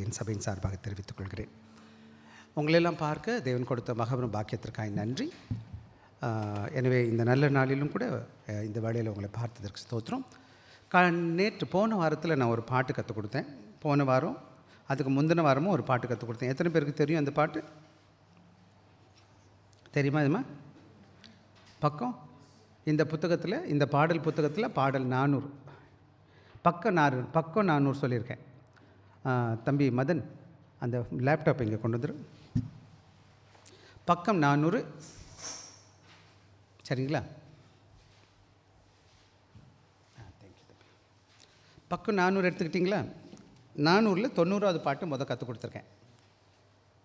என் சபையின் சார்பாக தெரிவித்துக் கொள்கிறேன். உங்களெல்லாம் பார்க்க தேவன் கொடுத்த மகபெரும் பாக்கியத்திற்காக நன்றி. எனவே இந்த நல்ல நாளிலும் கூட இந்த வேளையில் உங்களை பார்த்ததற்கு ஸ்தோத்திரம். நேற்று போன வாரத்தில் நான் ஒரு பாட்டு கற்றுக் கொடுத்தேன். போன வாரம் அதுக்கு முந்தின வாரமும் ஒரு பாட்டு கற்றுக் கொடுத்தேன். எத்தனை பேருக்கு தெரியும் அந்த பாட்டு? தெரியுமா? இதுமா பக்கம் இந்த புத்தகத்தில், இந்த பாடல் புத்தகத்தில் பாடல் 400 பக்கம் 400 சொல்லியிருக்கேன். தம்பி மதன், அந்த லேப்டாப் இங்கே கொண்டு வந்துரு. பக்கம் 400 சரிங்களா? தேங்க்யூ தம்பி. பக்கம் 400 எடுத்துக்கிட்டிங்களா? 400ல் 90வது பாட்டு கற்றுக் கொடுத்துருக்கேன்.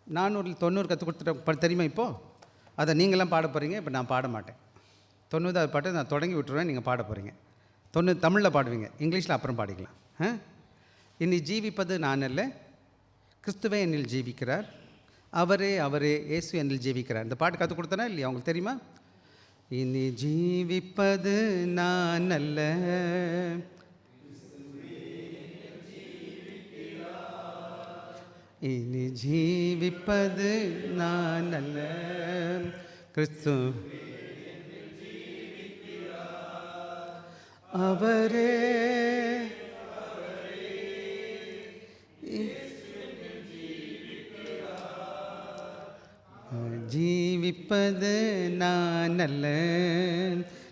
400ல் 90 கற்றுக் கொடுத்துட்ட தெரியுமா? இப்போது அதை நீங்களாம் பாட போகிறீங்க. இப்போ நான் பாட மாட்டேன். 90வது பாட்டு நான் தொடங்கி விட்டுருவேன், நீங்கள் பாட போகிறீங்க. 90 தமிழில் பாடுவீங்க, இங்கிலீஷில் அப்புறம் பாடிக்கலாம். இனி ஜீவிப்பது நான் அல்ல, கிறிஸ்துவே என்னில் ஜீவிக்கிறார், அவரே இயேசு என்னில் ஜீவிக்கிறார். இந்த பாட்டு கற்றுக் கொடுத்தனா இல்லையா? உங்களுக்கு தெரியுமா? இனி ஜீவிப்பது நான் அல்ல, இனி ஜீவிப்பது நான் அல்ல, கிறிஸ்து அவரே ஜீவிப்பது நான் அல்ல,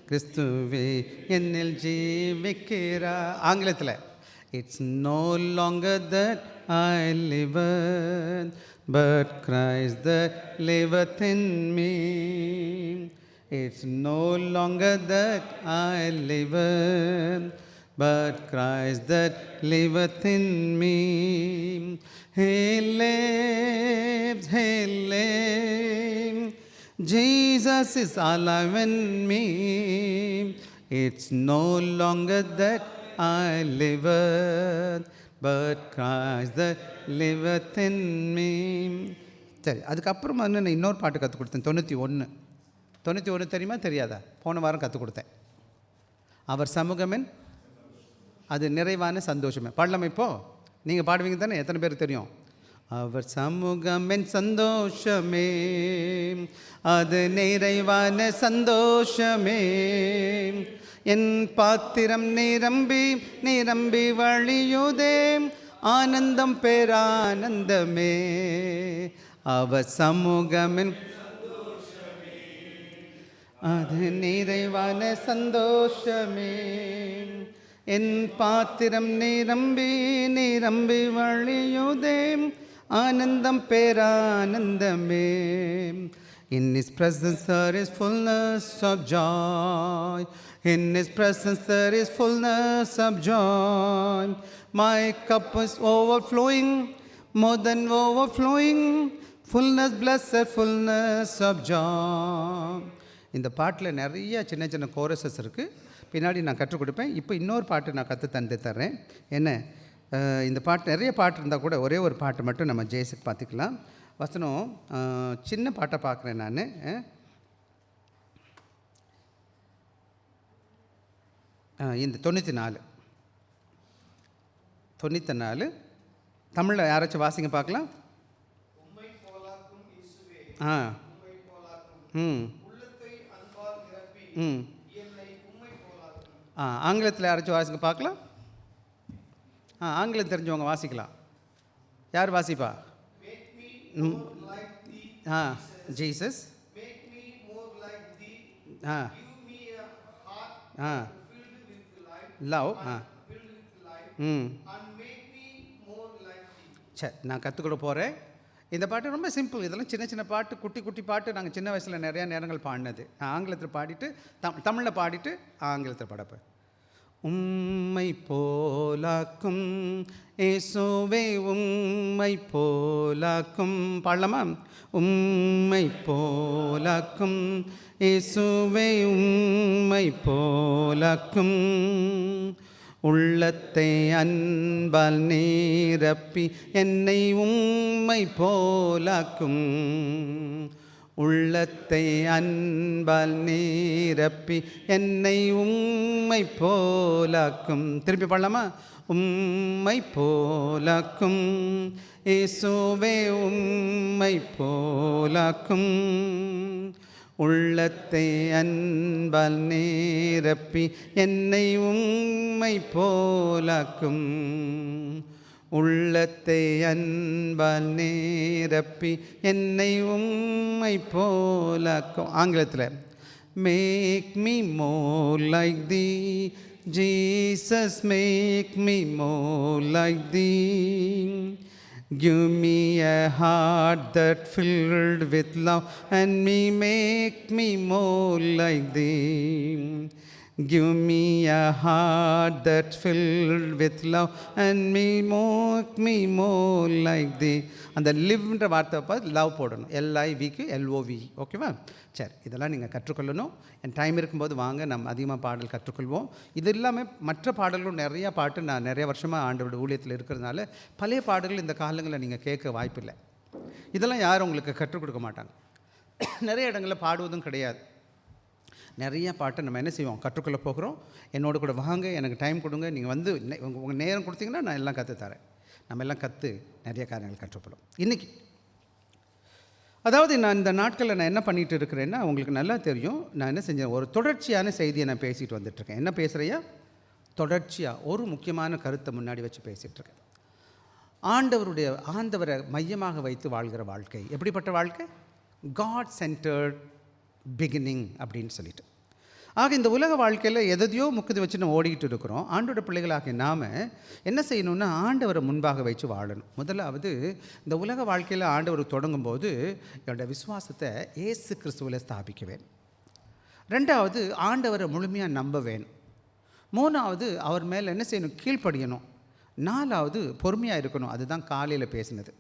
கிறிஸ்துவே என்னில் ஜீவிக்கிறா. ஆங்கிலத்தில் it's no longer that I live, but Christ that liveth in me. It's no longer that I live, but Christ that liveth in me. He lives, Jesus is alive in me. It's no longer that I live, but Christ that liveth in me. சரி, அதுக்கப்புறமா நான் இன்னொரு பாட்டு கற்றுக் கொடுத்தேன். 91 தெரியுமா தெரியாதா? போன வாரம் கற்றுக் கொடுத்தேன். அவர் சமூகமென் அது நிறைவான சந்தோஷமே. பாடலாமா? இப்போது நீங்கள் பாடுவீங்க தானே? எத்தனை பேருக்கு தெரியும்? அவர் சமூகமென் சந்தோஷமே, அது நிறைவான சந்தோஷமே, என் பாத்திரம் நிரம்பி வழியுதே, ஆனந்தம் பேரானந்தமே. அவர் சமூகமென் அது நிறைவான சந்தோஷமே, என் பாத்திரம் நிரம்பி வழியுதே, ஆனந்தம் பேரானந்தமே. In His presence there is fullness of joy. In His presence there is fullness of joy. My cup is overflowing, more than overflowing. Fullness, blessed fullness of joy. இந்த பாட்டில் நிறைய சின்ன கோரஸஸ் இருக்குது. பின்னாடி நான் கற்றுக் கொடுப்பேன். இப்போ இன்னொரு பாட்டு நான் கற்று தர்றேன். என்ன, இந்த பாட்டு நிறைய பாட்டு இருந்தால் கூட ஒரே ஒரு பாட்டு மட்டும் நம்ம ஜெயசுக்கு பார்த்துக்கலாம். வசனம் சின்ன பாட்டை பார்க்குறேன் நான். இந்த 94 தமிழில் யாராச்சும் வாசிங்க பார்க்கலாம். ஆங்கிலத்தில் யாராச்சும் வாசிங்க பார்க்கலாம். ஆங்கிலம் தெரிஞ்சவங்க வாசிக்கலாம். யார் வாசிப்பா? Jesus, make me more like thee, give me a heart filled with love, filled with life, and make me more like thee. சரி, நான் கற்றுக்கொள்ள போகிறேன். இந்த பாட்டு ரொம்ப சிம்பிள். இதெல்லாம் சின்ன பாட்டு, குட்டி பாட்டு. நாங்கள் சின்ன வயசில் நிறையா நேரங்கள் பாடினது. நான் ஆங்கிலத்தில் பாடிட்டு தமிழில் பாடிட்டு ஆங்கிலத்தில் பாடப்பேன். உம்மை போலாக்கும் இயேசுவே, உம்மை போலாக்கும். பாடலாமா? உம்மை போலாக்கும் இயேசுவே, உம்மை போலாக்கும். உள்ளத்தை அன்பால் நிரப்பி என்னை உம்மை போலாக்கும். உள்ளத்தை அன்பால் நீரப்பி என்னை உம்மை போலாக்கும். திருப்பி பாடலாமா? உம்மை போலாக்கும் இயேசுவே உம்மை போலாக்கும். உள்ளத்தை அன்பால் நீரப்பி என்னை உம்மை போலாக்கும். உள்ளத்தை அன்பால் நீரப்பி என்னை உம்மை போலாக்கும். ஆங்கிலத்தில் make me more like the Jesus, make me more like the. Give me a heart that filled with love and make me more like thee. Give me a heart that filled with love and make me more like thee. அந்த லிவ்ன்ற வார்த்தை பார்த்து love போடணும். LIVக்கு LOV. ஓகேவா? சரி, இதெல்லாம் நீங்கள் கற்றுக்கொள்ளணும். என் time இருக்கும்போது வாங்க, நம்ம அதிகமாக பாடல் கற்றுக்கொள்வோம். இது இல்லாமல் மற்ற பாடல்களும் நிறையா பாட்டு நான் நிறைய வருஷமாக ஆண்டவரோட ஊழியத்தில் இருக்கிறதுனால பழைய பாடல்கள் இந்த காலங்களில் நீங்கள் கேட்க வாய்ப்பில்லை. இதெல்லாம் யாரும் உங்களுக்கு கற்றுக் கொடுக்க மாட்டாங்க. நிறைய இடங்களில் பாடுவதும் கிடையாது. நிறைய பாட்டை நம்ம என்ன செய்வோம், கற்றுக்கொள்ள போகிறோம். என்னோட கூட வாங்க, எனக்கு டைம் கொடுங்க, நீங்கள் வந்து உங்கள் நேரம் கொடுத்தீங்கன்னா நான் எல்லாம் கற்றுத்தரேன். நம்ம எல்லாம் கற்று நிறைய காரியங்கள் கற்றுப்படும். இன்றைக்கி அதாவது நான் இந்த நாட்களில் நான் என்ன பண்ணிகிட்டு இருக்கிறேன்னா, உங்களுக்கு நல்லா தெரியும், நான் என்ன செஞ்சேன், ஒரு தொடர்ச்சியான செய்தியை நான் பேசிகிட்டு வந்துட்டுருக்கேன். என்ன பேசுகிறையா? தொடர்ச்சியாக ஒரு முக்கியமான கருத்தை முன்னாடி வச்சு பேசிகிட்ருக்கேன். ஆண்டவரை மையமாக வைத்து வாழ்கிற வாழ்க்கை எப்படிப்பட்ட வாழ்க்கை? காட் சென்டர்ட் பிகினிங் அப்படின்னு சொல்லிட்டு. ஆக இந்த உலக வாழ்க்கையில் எதையோ முக்குது வச்சு நம்ம ஓடிக்கிட்டு இருக்கிறோம். ஆண்டோட பிள்ளைகளாக நாம் என்ன செய்யணும்னா, ஆண்டவரை முன்பாக வச்சு வாழணும். முதலாவது இந்த உலக வாழ்க்கையில் ஆண்டவர் தொடங்கும்போது என்னோடய விசுவாசத்தை இயேசு கிறிஸ்துவில் ஸ்தாபிக்க வேணும். ரெண்டாவது, ஆண்டவரை முழுமையாக நம்ப வேணும். மூணாவது, அவர் மேலே என்ன செய்யணும், கீழ்ப்படியணும். நாலாவது, பொறுமையாக இருக்கணும். அதுதான் காலையில் பேசினது.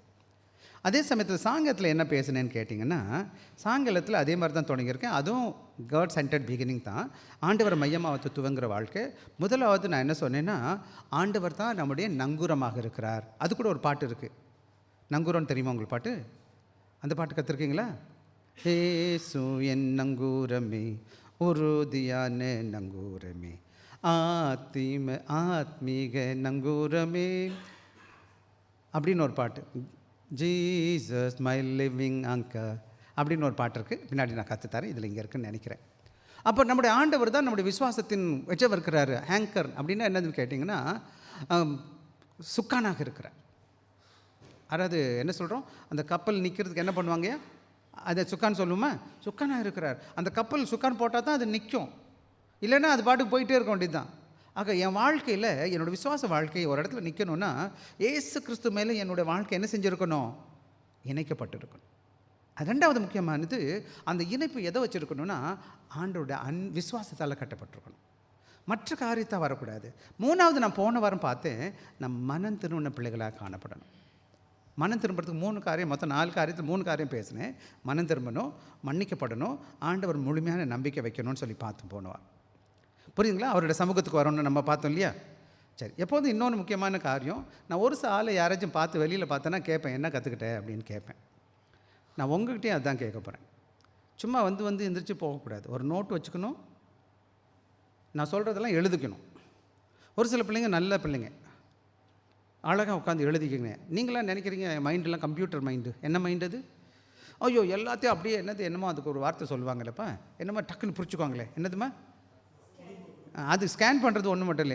அதே சமயத்தில் சாயங்காலத்தில் என்ன பேசுனேன்னு கேட்டிங்கன்னா, சாயங்காலத்தில் அதே மாதிரி தான் தொடங்கியிருக்கேன். அதுவும் காட் சென்டர்ட் பிகினிங் தான். ஆண்டவர் மையமாக வைத்து துவங்குற வாழ்க்கை. முதலாவது நான் என்ன சொன்னேன்னா, ஆண்டவர் தான் நம்முடைய நங்கூரமாக இருக்கிறார். அது கூட ஒரு பாட்டு இருக்குது. நங்கூரம்னு தெரியுமா உங்களுக்கு பாட்டு? அந்த பாட்டு கற்றுருக்கீங்களா? ஏசு என் நங்கூரமே, உறுதியான நங்கூரமே, ஆத்மீக நங்கூரமே அப்படின்னு ஒரு பாட்டு. ஜீசஸ் மை லிவிங் அங்கர் அப்படின்னு ஒரு பாட்டு இருக்குது. பின்னாடி நான் கற்றுத்தரேன். இதில் இங்கே இருக்குன்னு நினைக்கிறேன். அப்போ நம்முடைய ஆண்டவர் தான் நம்முடைய விசுவாசத்தின் வச்சவர் இருக்கிறாரு. ஆங்கர் அப்படின்னா என்னதுன்னு கேட்டிங்கன்னா, சுக்கானாக இருக்கிறார். அதாவது என்ன சொல்கிறோம், அந்த கப்பல் நிற்கிறதுக்கு என்ன பண்ணுவாங்க, அதை சுக்கான் சொல்லுவோமா? சுக்கானாக இருக்கிறார். அந்த கப்பல் சுக்கான் போட்டால் தான் அது நிற்கும், இல்லைன்னா அது பாட்டுக்கு போயிட்டே இருக்க வேண்டியது தான். ஆக என் வாழ்க்கையில் என்னோடய விசுவாச வாழ்க்கை ஒரு இடத்துல நிற்கணும்னா, ஏசு கிறிஸ்து மேலே என்னோடய வாழ்க்கை என்ன செஞ்சுருக்கணும், இணைக்கப்பட்டிருக்கணும். அது ரெண்டாவது முக்கியமானது, அந்த இணைப்பு எதை வச்சுருக்கணும்னா, ஆண்டோட விசுவாசத்தால் கட்டப்பட்டிருக்கணும். மற்ற காரியத்தை வரக்கூடாது. மூணாவது, நான் போன வாரம் பார்த்தேன், நம் மனம் திரும்பின பிள்ளைகளாக காணப்படணும். மனம் திரும்புறதுக்கு 3 காரியம், மொத்தம் 4 காரியத்தில் 3 காரியம் பேசினேன். மனம் திரும்பணும், மன்னிக்கப்படணும், ஆண்டவர் முழுமையான நம்பிக்கை வைக்கணும்னு சொல்லி பார்த்து போனவார். புரியுதுங்களா? அவரோட சமூகத்துக்கு வரணும்னு நம்ம பார்த்தோம் இல்லையா? சரி, எப்போதும் இன்னொன்று முக்கியமான காரியம், நான் ஒரு ஆளை யாராச்சும் பார்த்து வெளியில் பார்த்தேன்னா கேட்பேன், என்ன கற்றுக்கிட்டேன் அப்படின்னு கேட்பேன். நான் உங்கள்கிட்டயும் அதுதான் கேட்க போகிறேன். சும்மா வந்து எந்திரிச்சு போகக்கூடாது. ஒரு நோட்டு வச்சுக்கணும், நான் சொல்கிறதெல்லாம் எழுதிக்கணும். ஒரு சில பிள்ளைங்க நல்ல பிள்ளைங்க அழகாக உட்காந்து எழுதிக்கங்க. நீங்களாம் நினைக்கிறீங்க மைண்டெலாம் கம்ப்யூட்டர் மைண்டு. என்ன மைண்டு அது? ஐயோ எல்லாத்தையும் அப்படியே என்னமோ அதுக்கு ஒரு வார்த்தை சொல்லுவாங்களேப்பா, என்னமோ டக்குன்னு பிடிச்சிக்குவாங்களே, என்னதுமா அது ஸ்கேன் பண்ணுறது ஒன்று மட்டும்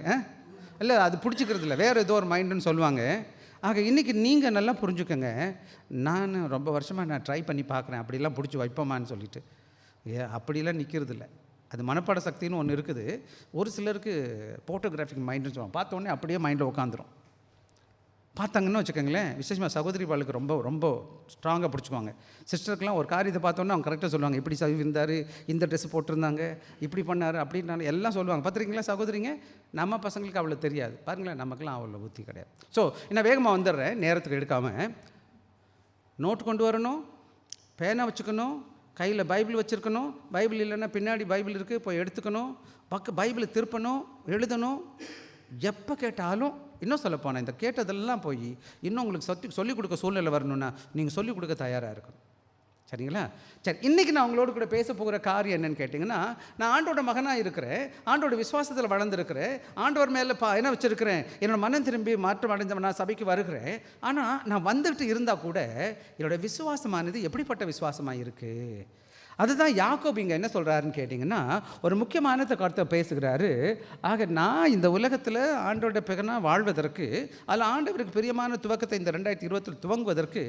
இல்லை, அது பிடிச்சிக்கிறது இல்லை, வேறு ஏதோ ஒரு மைண்டுன்னு சொல்லுவாங்க. ஆக இன்றைக்கி நீங்கள் நல்லா புரிஞ்சுக்கோங்க. நான் ரொம்ப வருஷமாக நான் ட்ரை பண்ணி பார்க்குறேன், அப்படிலாம் பிடிச்சி வைப்போமான்னு சொல்லிட்டு. அப்படிலாம் நிற்கிறது இல்லை. அது மனப்பாட சக்தின்னு ஒன்று இருக்குது. ஒரு சிலருக்கு ஃபோட்டோகிராஃபிக் மைண்டுன்னு சொல்லுவாங்க. பார்த்தோன்னே அப்படியே மைண்டில் உட்காந்துரும். பார்த்தாங்கன்னு வச்சுக்கோங்களேன், விசேஷமாக சகோதரி பாலுக்கு ரொம்ப ரொம்ப ஸ்ட்ராங்காக பிடிச்சிக்குவாங்க. சிஸ்டருக்குலாம் ஒரு காரியத்தை பார்த்தோன்னே அவங்க கரெக்டாக சொல்லுவாங்க, இப்படி இருந்தார், இந்த ட்ரெஸ் போட்டிருந்தாங்க, இப்படி பண்ணார், அப்படின்னாலும் எல்லாம் சொல்லுவாங்க. பார்த்துருக்கீங்களா சகோதரிங்க? நம்ம பசங்களுக்கு அவ்வளோ தெரியாது பாருங்களேன், நமக்குலாம் அவ்வளோ புத்தி கிடையாது. ஸோ நான் வேகமாக வந்துடுறேன், நேரத்துக்கு எடுக்காமல். நோட் கொண்டு வரணும், பேனா வச்சுக்கணும், கையில் பைபிள் வச்சுருக்கணும். பைபிள் இல்லைன்னா பின்னாடி பைபிள் இருக்குது, போய் எடுத்துக்கணும். பைபிளை திருப்பணும், எழுதணும். எப்போ கேட்டாலும், இன்னும் சொல்லப்போனால் இந்த கேட்டதெல்லாம் போய் இன்னும் உங்களுக்கு சொல்லிக் கொடுக்க சூழ்நிலை வரணுன்னா நீங்கள் சொல்லிக் கொடுக்க தயாராக இருக்கணும். சரிங்களா? சரி, இன்றைக்கி நான் உங்களோட கூட பேச போகிற காரியம் என்னென்னு கேட்டிங்கன்னா, நான் ஆண்டோட மகனாக இருக்கிறேன், ஆண்டோட விசுவாசத்தில் வளர்ந்துருக்கிறேன், ஆண்டவர் மேலே என்ன வச்சுருக்கிறேன், என்னோடய மனம் திரும்பி மாற்றம் அடைஞ்சவன், நான் சபைக்கு வருகிறேன். ஆனால் நான் வந்துட்டு இருந்தால் கூட என்னோடய விசுவாசமானது எப்படிப்பட்ட விசுவாசமாக இருக்குது? அதுதான் யாக்கோபு இங்கே என்ன சொல்கிறாருன்னு கேட்டிங்கன்னா, ஒரு முக்கியமான கருத்தை பேசுகிறாரு. ஆக நான் இந்த உலகத்தில் ஆண்டோட பிறனா வாழ்வதற்கு, அதில் ஆண்டவருக்கு பிரியமான துவக்கத்தை இந்த 2020 துவங்குவதற்கு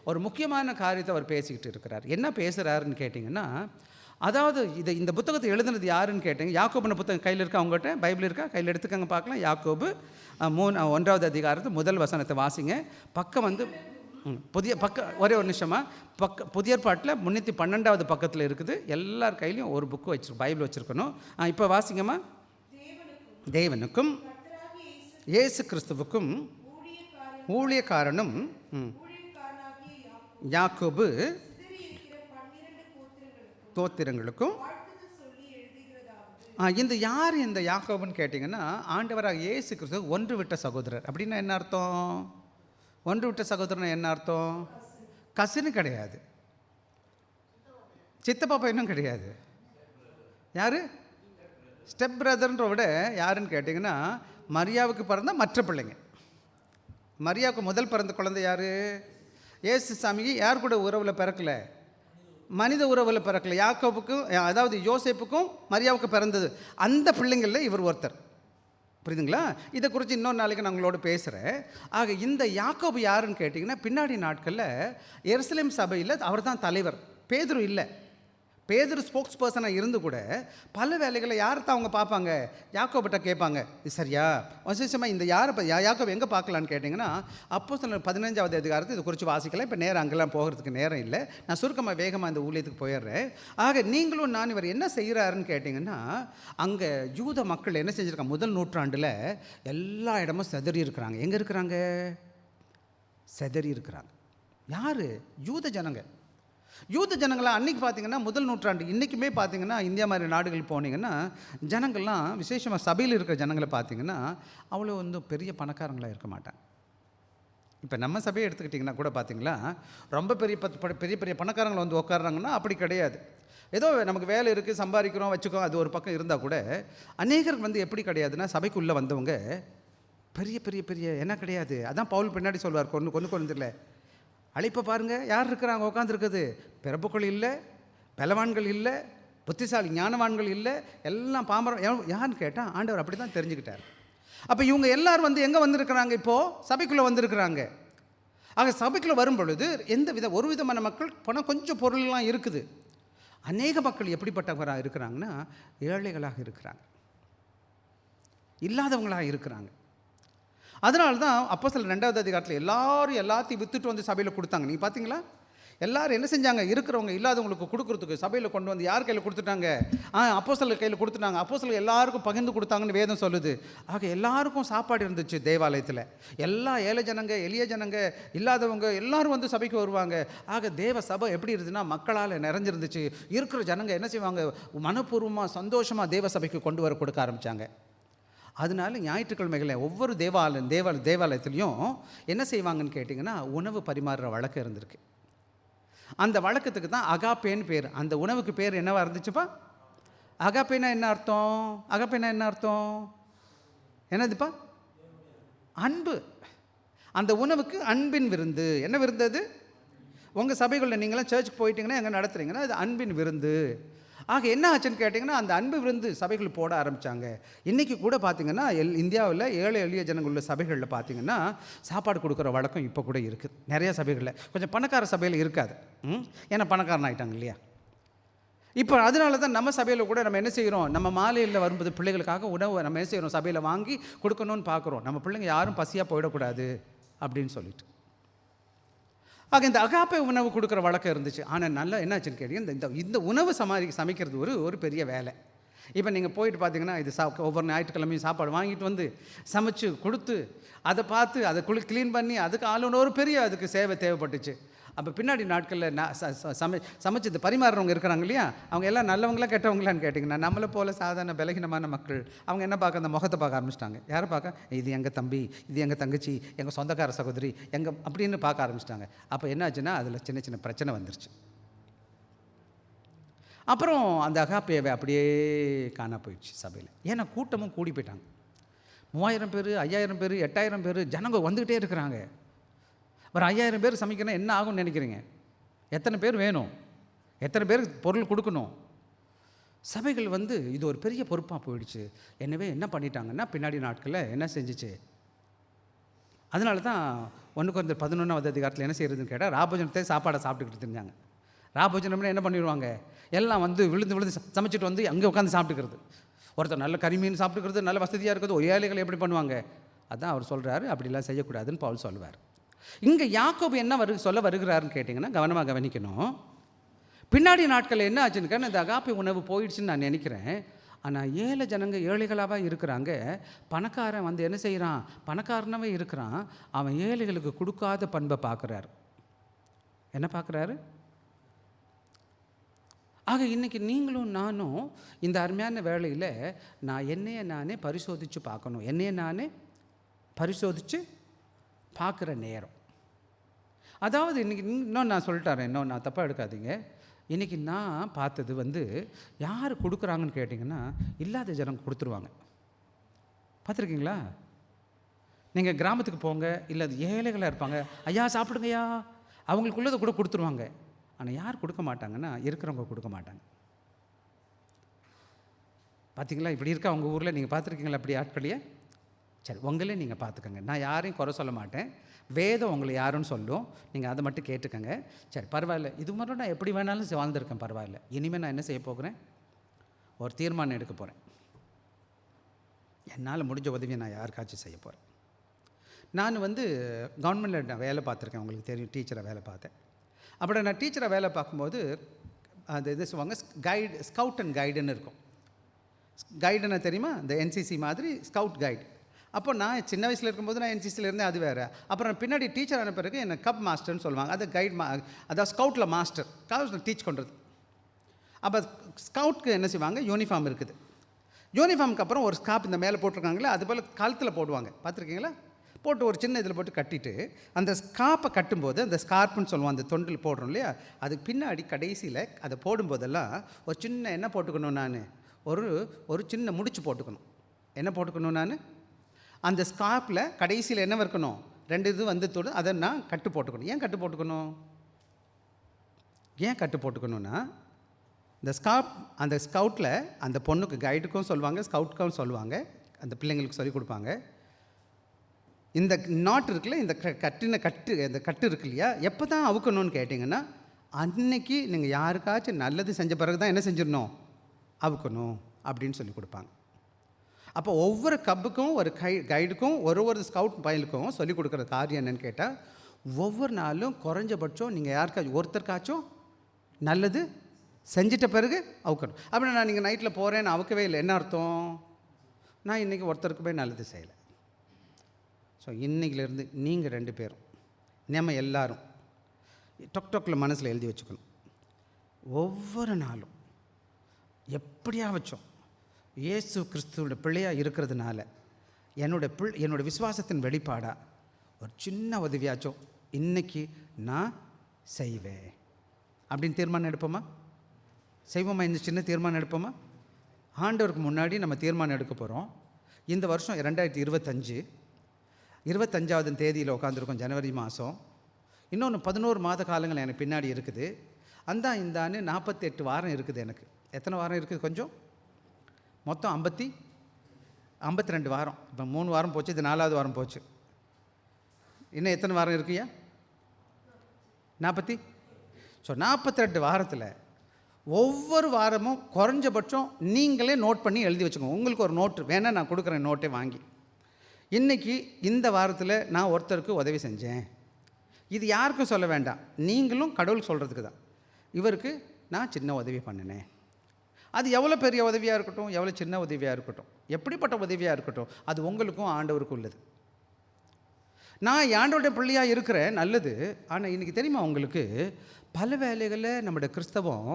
ஒரு முக்கியமான காரியத்தை அவர் பேசிக்கிட்டு இருக்கிறார். என்ன பேசுகிறாருன்னு கேட்டிங்கன்னா, அதாவது இந்த புத்தகத்தை எழுதுனது யாருன்னு கேட்டீங்க, யாக்கோபுன புத்தகம் கையில் இருக்கா? அவங்ககிட்ட பைபிள் இருக்கா? கையில் எடுத்துக்கங்க பார்க்கலாம். யாக்கோபு 1வது அதிகாரத்து முதல் வசனத்தை வாசிங்க. பக்கம் வந்து புதிய ஒரே ஒரு நிமிஷமாக புதிய ஏற்பாட்டில் 312வது பக்கத்தில் இருக்குது. எல்லார் கையிலையும் ஒரு புக்கு பைபிள் வச்சுருக்கணும். இப்போ வாசிங்கம்மா. தேவனுக்கும் இயேசு கிறிஸ்துவுக்கும் ஊழியக்காரனும் யாக்கோபு தோத்திரங்களுக்கும். இந்த யார் இந்த யாக்கோபுன்னு கேட்டிங்கன்னா, ஆண்டவராக இயேசு கிறிஸ்து ஒன்று விட்ட சகோதரர். அப்படின்னா என்ன அர்த்தம்? ஒன்று விட்ட சகோதரன் என்ன அர்த்தம்? கசினு கிடையாது, சித்தப்பா பையனும் கிடையாது. யார்? ஸ்டெப் பிரதர்ன்ற விட யாருன்னு கேட்டிங்கன்னா, மரியாவுக்கு பிறந்த மற்ற பிள்ளைங்க. மரியாவுக்கு முதல் பிறந்த குழந்தை யார்? இயேசு சாமிக்கு யார் கூட உறவில் பிறக்கலை? மனித உறவில் பிறக்கலை. யாக்கோபுக்கும், அதாவது யோசேப்புக்கும் மரியாவுக்கு பிறந்தது. அந்த பிள்ளைங்களில் இவர் ஒருத்தர். புரியுதுங்களா? இதை குறித்து இன்னொரு நாளைக்கு நான் உங்களோட பேசுகிறேன். ஆக இந்த யாக்கோபு யாருன்னு கேட்டிங்கன்னா, பின்னாடி நாட்களில் எருசலேம் சபையில் அவர் தான் தலைவர். பேதுரு இல்லை. பேதுரு ஸ்போக்ஸ் பர்சனாக இருந்து கூட பல வேலைகளை யார்தான் அவங்க பார்ப்பாங்க? யாக்கோபிட்ட கேட்பாங்க, இது சரியா? விசேஷமாக இந்த யாக்கோபு எங்கே பார்க்கலான்னு கேட்டிங்கன்னா, அப்போஸ்தலர் 15வது அதிகாரத்தை இது குறித்து வாசிக்கலாம். இப்போ நேரம் அங்கெல்லாம் போகிறதுக்கு நேரம் இல்லை. நான் சுருக்கமாக வேகமாக இந்த ஊழியத்துக்கு போயிடுறேன். ஆக நீங்களும் நான் இவர் என்ன செய்கிறாருன்னு கேட்டிங்கன்னா, அங்கே யூத மக்கள் என்ன செஞ்சுருக்காங்க? முதல் நூற்றாண்டில் எல்லா இடமும் செதறி இருக்கிறாங்க. எங்கே இருக்கிறாங்க? செதறி இருக்கிறாங்க. யார்? யூத ஜனங்க. யூத ஜனங்களாம் அன்றைக்கி பார்த்திங்கன்னா முதல் நூற்றாண்டு, இன்றைக்குமே பார்த்திங்கன்னா இந்தியா மாதிரி நாடுகள் போனீங்கன்னா ஜனங்கள்லாம், விசேஷமாக சபையில் இருக்கிற ஜனங்களை பார்த்திங்கன்னா அவ்வளோ வந்து பெரிய பணக்காரங்களாக இருக்க மாட்டாங்க. இப்போ நம்ம சபையை எடுத்துக்கிட்டிங்கன்னா கூட பார்த்திங்களா, ரொம்ப பெரிய பெரிய பணக்காரங்களை வந்து உட்காடுறாங்கன்னா அப்படி கிடையாது. ஏதோ நமக்கு வேலை இருக்குது, சம்பாதிக்கிறோம், வச்சுக்கோ, அது ஒரு பக்கம் இருந்தால் கூட அநேகருக்கு வந்து எப்படி கிடையாதுன்னா, சபைக்குள்ளே வந்தவங்க பெரிய பெரிய பெரிய என்ன கிடையாது. அதான் பவுல் பின்னாடி சொல்வார், கொண்டு அழைப்பை பாருங்கள், யார் இருக்கிறாங்க உட்காந்துருக்குது? பிறப்புகள் இல்லை, பலவான்கள் இல்லை, புத்திசாலி ஞானவான்கள் இல்லை, எல்லாம் பாமரம். யாருன்னு கேட்டால் ஆண்டவர் அப்படி தான் தெரிஞ்சுக்கிட்டார். அப்போ இவங்க எல்லோரும் வந்து எங்கே வந்திருக்கிறாங்க? இப்போது சபைக்குள்ளே வந்திருக்கிறாங்க. ஆக சபைக்குள்ளே வரும் பொழுது ஒரு விதமான மக்கள் பணம் கொஞ்சம் பொருள்லாம் இருக்குது. அநேக மக்கள் எப்படிப்பட்டவராக இருக்கிறாங்கன்னா, ஏழைகளாக இருக்கிறாங்க, இல்லாதவங்களாக இருக்கிறாங்க. அதனால தான் அப்போஸ்தலர் 2வது அதிகாரத்தில் எல்லாத்தையும் விற்றுட்டு வந்து சபையில் கொடுத்தாங்க. நீங்கள் பார்த்தீங்களா? எல்லோரும் என்ன செஞ்சாங்க? இருக்கிறவங்க இல்லாதவங்களுக்கு கொடுக்குறதுக்கு சபையில் கொண்டு வந்து யார் கையில் கொடுத்துட்டாங்க? அப்போஸ்தலர் கையில் கொடுத்துட்டாங்க. அப்போஸ்தலர் எல்லாருக்கும் பகிர்ந்து கொடுத்தாங்கன்னு வேதம் சொல்லுது. ஆக எல்லாருக்கும் சாப்பாடு இருந்துச்சு தேவாலயத்தில். எல்லா ஏழை ஜனங்க, எளிய ஜனங்க, இல்லாதவங்க எல்லோரும் வந்து சபைக்கு வருவாங்க. ஆக தேவ சபை எப்படி இருந்துச்சுன்னா மக்களால் நிறைஞ்சிருந்துச்சு. இருக்கிற ஜனங்க என்ன செய்வாங்க? மனப்பூர்வமாக சந்தோஷமாக தேவ சபைக்கு கொண்டு வர கொடுக்க ஆரம்பித்தாங்க. அதனால ஞாயிற்றுக்கிழமைகளை ஒவ்வொரு தேவாலயத்துலேயும் என்ன செய்வாங்கன்னு கேட்டிங்கன்னா, உணவு பரிமாறுற வழக்கம் இருந்திருக்கு. அந்த வழக்கத்துக்கு தான் அகாப்பேன்னு பேர். அந்த உணவுக்கு பேர் என்னவா இருந்துச்சுப்பா? அகாப்பேனா என்ன அர்த்தம்? அகாப்பேனா என்ன அர்த்தம்? என்னதுப்பா? அன்பு. அந்த உணவுக்கு அன்பின் விருந்து. என்ன விருந்து அது? உங்கள் சபைகளில் நீங்களாம் சர்ச்சுக்கு போயிட்டீங்கன்னா எங்கே நடத்துகிறீங்கன்னா அது அன்பின் விருந்து. ஆக என்ன ஆச்சுன்னு கேட்டிங்கன்னா, அந்த அன்பு விருந்து சபைகள் போட ஆரம்பித்தாங்க. இன்றைக்கி கூட பார்த்திங்கன்னா இந்தியாவில் ஏழை எளிய ஜனங்கள் உள்ள சபைகளில் பார்த்திங்கன்னா சாப்பாடு கொடுக்குற வழக்கம் இப்போ கூட இருக்குது. நிறைய சபைகளில், கொஞ்சம் பணக்கார சபையில் இருக்காது. ஏன்னா பணக்காரன் ஆகிட்டாங்க இல்லையா? இப்போ அதனால தான் நம்ம சபையில் கூட நம்ம என்ன செய்கிறோம்? நம்ம மாலையில் வரும்போது பிள்ளைகளுக்காக உணவு நம்ம என்ன செய்கிறோம்? சபையில் வாங்கி கொடுக்கணும்னு பார்க்குறோம். நம்ம பிள்ளைங்க யாரும் பசியாக போயிடக்கூடாது அப்படின்னு சொல்லிட்டு. ஆக இந்த அகாப்பை உணவு கொடுக்குற வழக்கம் இருந்துச்சு. ஆனால் நல்லா என்னாச்சுன்னு கேட்டீங்கன்னா, இந்த உணவு சமைக்கிறது ஒரு பெரிய வேலை. இப்போ நீங்கள் போயிட்டு பார்த்தீங்கன்னா, இது ஒவ்வொரு ஞாயிற்றுக்கிழமையும் சாப்பாடு வாங்கிட்டு வந்து சமைச்சு கொடுத்து அதை பார்த்து அதை க்ளீன் பண்ணி அதுக்கு ஆளுநர் பெரிய அதுக்கு சேவை தேவைப்பட்டுச்சு. அப்போ பின்னாடி நாட்களில் சமைச்சு இந்த பரிமாறுறவங்க இருக்கிறாங்க இல்லையா, அவங்க எல்லாம் நல்லவங்களா கெட்டவங்களான்னு கேட்டிங்கன்னா, நம்மளை போல் சாதாரண பலகீனமான மக்கள். அவங்க என்ன பார்க்க? அந்த முகத்தை பார்க்க ஆரம்பிச்சிட்டாங்க. யாரை பார்க்க? இது எங்கள் தம்பி, இது எங்கள் தங்கச்சி, எங்கள் சொந்தக்கார சகோதரி, அப்படின்னு பார்க்க ஆரம்பிச்சிட்டாங்க. அப்போ என்ன ஆச்சுன்னா அதில் சின்ன சின்ன பிரச்சனை வந்துருச்சு. அப்புறம் அந்த அகாப்பேவை அப்படியே காண போயிடுச்சு சபையில். ஏன்னா கூட்டமும் கூடி போயிட்டாங்க. 3000 பேர், 5000 பேர், 8000 பேர் ஜனங்க வந்துக்கிட்டே இருக்கிறாங்க. ஒரு 5000 பேர் சமைக்கணும் என்ன ஆகும்னு நினைக்கிறீங்க? எத்தனை பேர் வேணும்? எத்தனை பேருக்கு பொருள் கொடுக்கணும்? சபைகள் இது ஒரு பெரிய பொறுப்பாக போயிடுச்சு. எனவே என்ன பண்ணிட்டாங்கன்னா, பின்னாடி நாட்களில் என்ன செஞ்சிச்சு, அதனால தான் 1 Corinthians 11வது அதிகாரத்தில் என்ன செய்கிறதுன்னு கேட்டால், ராபோஜனத்தை சாப்பாடை சாப்பிட்டுக்கிட்டு இருந்தாங்க. ராபோஜனம்னா என்ன பண்ணிடுவாங்க, எல்லாம் விழுந்து விழுந்து சமைச்சிட்டு அங்கே உட்காந்து சாப்பிட்டுக்கிறது. ஒருத்தர் நல்ல கறிமீன் சாப்பிட்டுக்கிறது, நல்ல வசதியாக இருக்கிறது. ஒரு ஏழைகள் எப்படி பண்ணுவாங்க? அதான் அவர் சொல்கிறாரு, அப்படிலாம் செய்யக்கூடாதுன்னு பவுல் சொல்லுவார். இங்கே யாக்கோபு என்ன சொல்ல வருகிறாருன்னு கேட்டிங்கன்னா, கவனமாக கவனிக்கணும். பின்னாடி நாட்களில் என்ன ஆச்சுன்னு, இந்த அகாப்பை உணவு போயிடுச்சுன்னு நான் நினைக்கிறேன். ஆனால் ஏழை ஜனங்க ஏழைகளாக இருக்கிறாங்க. பணக்காரன் என்ன செய்கிறான், பணக்காரனாகவே இருக்கிறான். அவன் ஏழைகளுக்கு கொடுக்காத பண்பை பார்க்குறாரு. என்ன பார்க்குறாரு? ஆக இன்றைக்கி நீங்களும் நானும் இந்த அருமையான வேளையில் நான் என்னையை நானே பரிசோதித்து பார்க்கணும். என்னையை நானே பரிசோதித்து பார்க்குற நேரம். அதாவது இன்றைக்கி இன்னும் நான் சொல்லிட்டாரேன், இன்னும் நான் தப்பாக எடுக்காதீங்க. இன்றைக்கி நான் பார்த்தது யார் கொடுக்குறாங்கன்னு கேட்டிங்கன்னா, இல்லாத ஜனங்க கொடுத்துருவாங்க. பார்த்துருக்கீங்களா? நீங்கள் கிராமத்துக்கு போங்க, இல்லை ஏழைகளாக இருப்பாங்க, ஐயா சாப்பிடுங்கய்யா, அவங்களுக்குள்ளதை கூட கொடுத்துருவாங்க. ஆனால் யார் கொடுக்க மாட்டாங்கன்னா, இருக்கிறவங்க கொடுக்க மாட்டாங்க. பார்த்தீங்களா? இப்படி இருக்கா உங்கள் ஊரில்? நீங்கள் பார்த்துருக்கீங்களா அப்படி ஆட்களையே? சரி, உங்களே நீங்கள் பார்த்துக்கோங்க. நான் யாரையும் குறை சொல்ல மாட்டேன். வேதம் உங்களை யாருன்னு சொல்லும், நீங்கள் அதை மட்டும் கேட்டுக்கோங்க. சரி, பரவாயில்ல. இது மட்டும் நான் எப்படி வேணாலும் வாழ்ந்துருக்கேன், பரவாயில்ல. இனிமேல் நான் என்ன செய்ய போகிறேன், ஒரு தீர்மானம் எடுக்க போகிறேன். என்னால் முடிஞ்ச உதவியை நான் யாருக்காச்சும் செய்ய போகிறேன். நான் கவர்மெண்ட்டில் நான் வேலை பார்த்துருக்கேன், உங்களுக்கு தெரியும், டீச்சராக வேலை பார்த்தேன். அப்படி நான் டீச்சராக வேலை பார்க்கும்போது அது இது சொல்லுவாங்க, ஸ்கவுட் அண்ட் கைடுன்னு இருக்கும். கைடுன்னா தெரியுமா? இந்த என்சிசி மாதிரி ஸ்கவுட் கைடு. அப்போ நான் சின்ன வயசில் இருக்கும்போது நான் என்சிசியில் இருந்தேன், அது வேறு. அப்புறம் பின்னாடி டீச்சர் ஆன பிறகு என்னை கப் மாஸ்டர்னு சொல்லுவாங்க. அது கைட் அதாவது ஸ்கவுட்டில் மாஸ்டர், ஸ்கவுட்டில் டீச் பண்ணுறது. அப்போ ஸ்கவுட்க்கு என்ன செய்வாங்க, யூனிஃபார்ம் இருக்குது. யூனிஃபார்முக்கு அப்புறம் ஒரு ஸ்கார்ப் இந்த மேலே போட்டிருக்காங்களே, அது போல் கழுத்தில் போடுவாங்க. பார்த்துருக்கீங்களா? போட்டு ஒரு சின்ன இதில் போட்டு கட்டிட்டு, அந்த ஸ்கார்ப்பை கட்டும்போது, அந்த ஸ்கார்ப்புன்னு சொல்லுவோம், அந்த தொண்டில் போடுறோம் இல்லையா, அதுக்கு பின்னாடி கடைசியில் அதை போடும்போதெல்லாம் ஒரு சின்ன என்ன போட்டுக்கணும், நான் ஒரு சின்ன முடிச்சு போட்டுக்கணும். என்ன போட்டுக்கணும், நான் அந்த ஸ்கார்ப்பில் கடைசியில் என்ன இருக்கணும், 2 இது அதை நான் கட்டு போட்டுக்கணும். ஏன் கட்டு போட்டுக்கணும்? ஏன் கட்டு போட்டுக்கணுன்னா, இந்த அந்த ஸ்கவுட்டில் அந்த பொண்ணுக்கு கைடுக்கும் சொல்லுவாங்க, ஸ்கவுட்டுக்கும் சொல்லுவாங்க, அந்த பிள்ளைங்களுக்கு சொல்லிக் கொடுப்பாங்க. இந்த நாட் இருக்குல்ல, இந்த இந்த கட்டு இருக்கு இல்லையா, எப்போ தான் அவுக்கணும்னு கேட்டிங்கன்னா, அன்னைக்கு நீங்கள் யாருக்காச்சும் நல்லது செஞ்ச பிறகு தான் என்ன செஞ்சிடணும், அவுக்கணும் அப்படின்னு சொல்லி கொடுப்பாங்க. அப்போ ஒவ்வொரு கப்புக்கும் ஒரு கைடுக்கும் ஒரு ஸ்கவுட் பயலுக்கும் சொல்லிக் கொடுக்குற காரியம் என்னென்னு கேட்டால், ஒவ்வொரு நாளும் குறைஞ்சபட்சம் நீங்கள் யாருக்காச்சும் ஒருத்தருக்காச்சும் நல்லது செஞ்சிட்ட பிறகு அவுக்கணும். அப்படின்னா நான் நீங்கள் நைட்டில் போகிறேன், நான் அவுக்கவே இல்லை, என்ன அர்த்தம்? நான் இன்றைக்கி ஒருத்தருக்குமே நல்லது செய்யலை. ஸோ இன்றைக்கிலேருந்து நீங்கள் 2 பேரும் நம்ம எல்லாரும் டொக்கில் மனசில் எழுதி வச்சுக்கணும். ஒவ்வொரு நாளும் எப்படியா வச்சோம், இயேசு கிறிஸ்துவோட பிள்ளையாக இருக்கிறதுனால என்னோட விசுவாசத்தின் வெளிப்பாடாக ஒரு சின்ன உதவியாச்சும் இன்றைக்கி நான் செய்வேன் அப்படின்னு தீர்மானம் எடுப்போமா? செய்வோமா? இந்த சின்ன தீர்மானம் எடுப்போமா? ஆண்டவருக்கு முன்னாடி நம்ம தீர்மானம் எடுக்க போகிறோம். இந்த வருஷம் 2025 தேதியில் உட்காந்துருக்கோம், ஜனவரி மாதம். இன்னொன்று 11 மாத காலங்கள் எனக்கு பின்னாடி இருக்குது. இந்த ஆண்டு 48 வாரம் இருக்குது. எனக்கு எத்தனை வாரம் இருக்குது? கொஞ்சம் மொத்தம் 52 வாரம். இப்போ 3 வாரம் போச்சு, இது 4வது வாரம் போச்சு. இன்னும் எத்தனை வாரம் இருக்குயா? 40. ஸோ 42 வாரத்தில் ஒவ்வொரு வாரமும் குறைஞ்சபட்சம் நீங்களே நோட் பண்ணி எழுதி வச்சுக்கோங்க. உங்களுக்கு ஒரு நோட்டு வேணால் நான் கொடுக்குறேன், நோட்டை வாங்கி. இன்றைக்கி இந்த வாரத்தில் நான் ஒருத்தருக்கு உதவி செஞ்சேன். இது யாருக்கும் சொல்ல வேண்டாம், நீங்களும் கடவுள் சொல்கிறதுக்கு தான். இவருக்கு நான் சின்ன உதவி பண்ணினேன். அது எவ்வளோ பெரிய உதவியாக இருக்கட்டும், எவ்வளோ சின்ன உதவியாக இருக்கட்டும், எப்படிப்பட்ட உதவியாக இருக்கட்டும், அது உங்களுக்கும் ஆண்டவருக்கும் உள்ளது. நான் ஆண்டவருடைய பிள்ளையாக இருக்கிறேன், நல்லது. ஆனால் இன்றைக்கி தெரியுமா உங்களுக்கு, பல வேலைகளில் நம்முடைய கிறிஸ்தவம்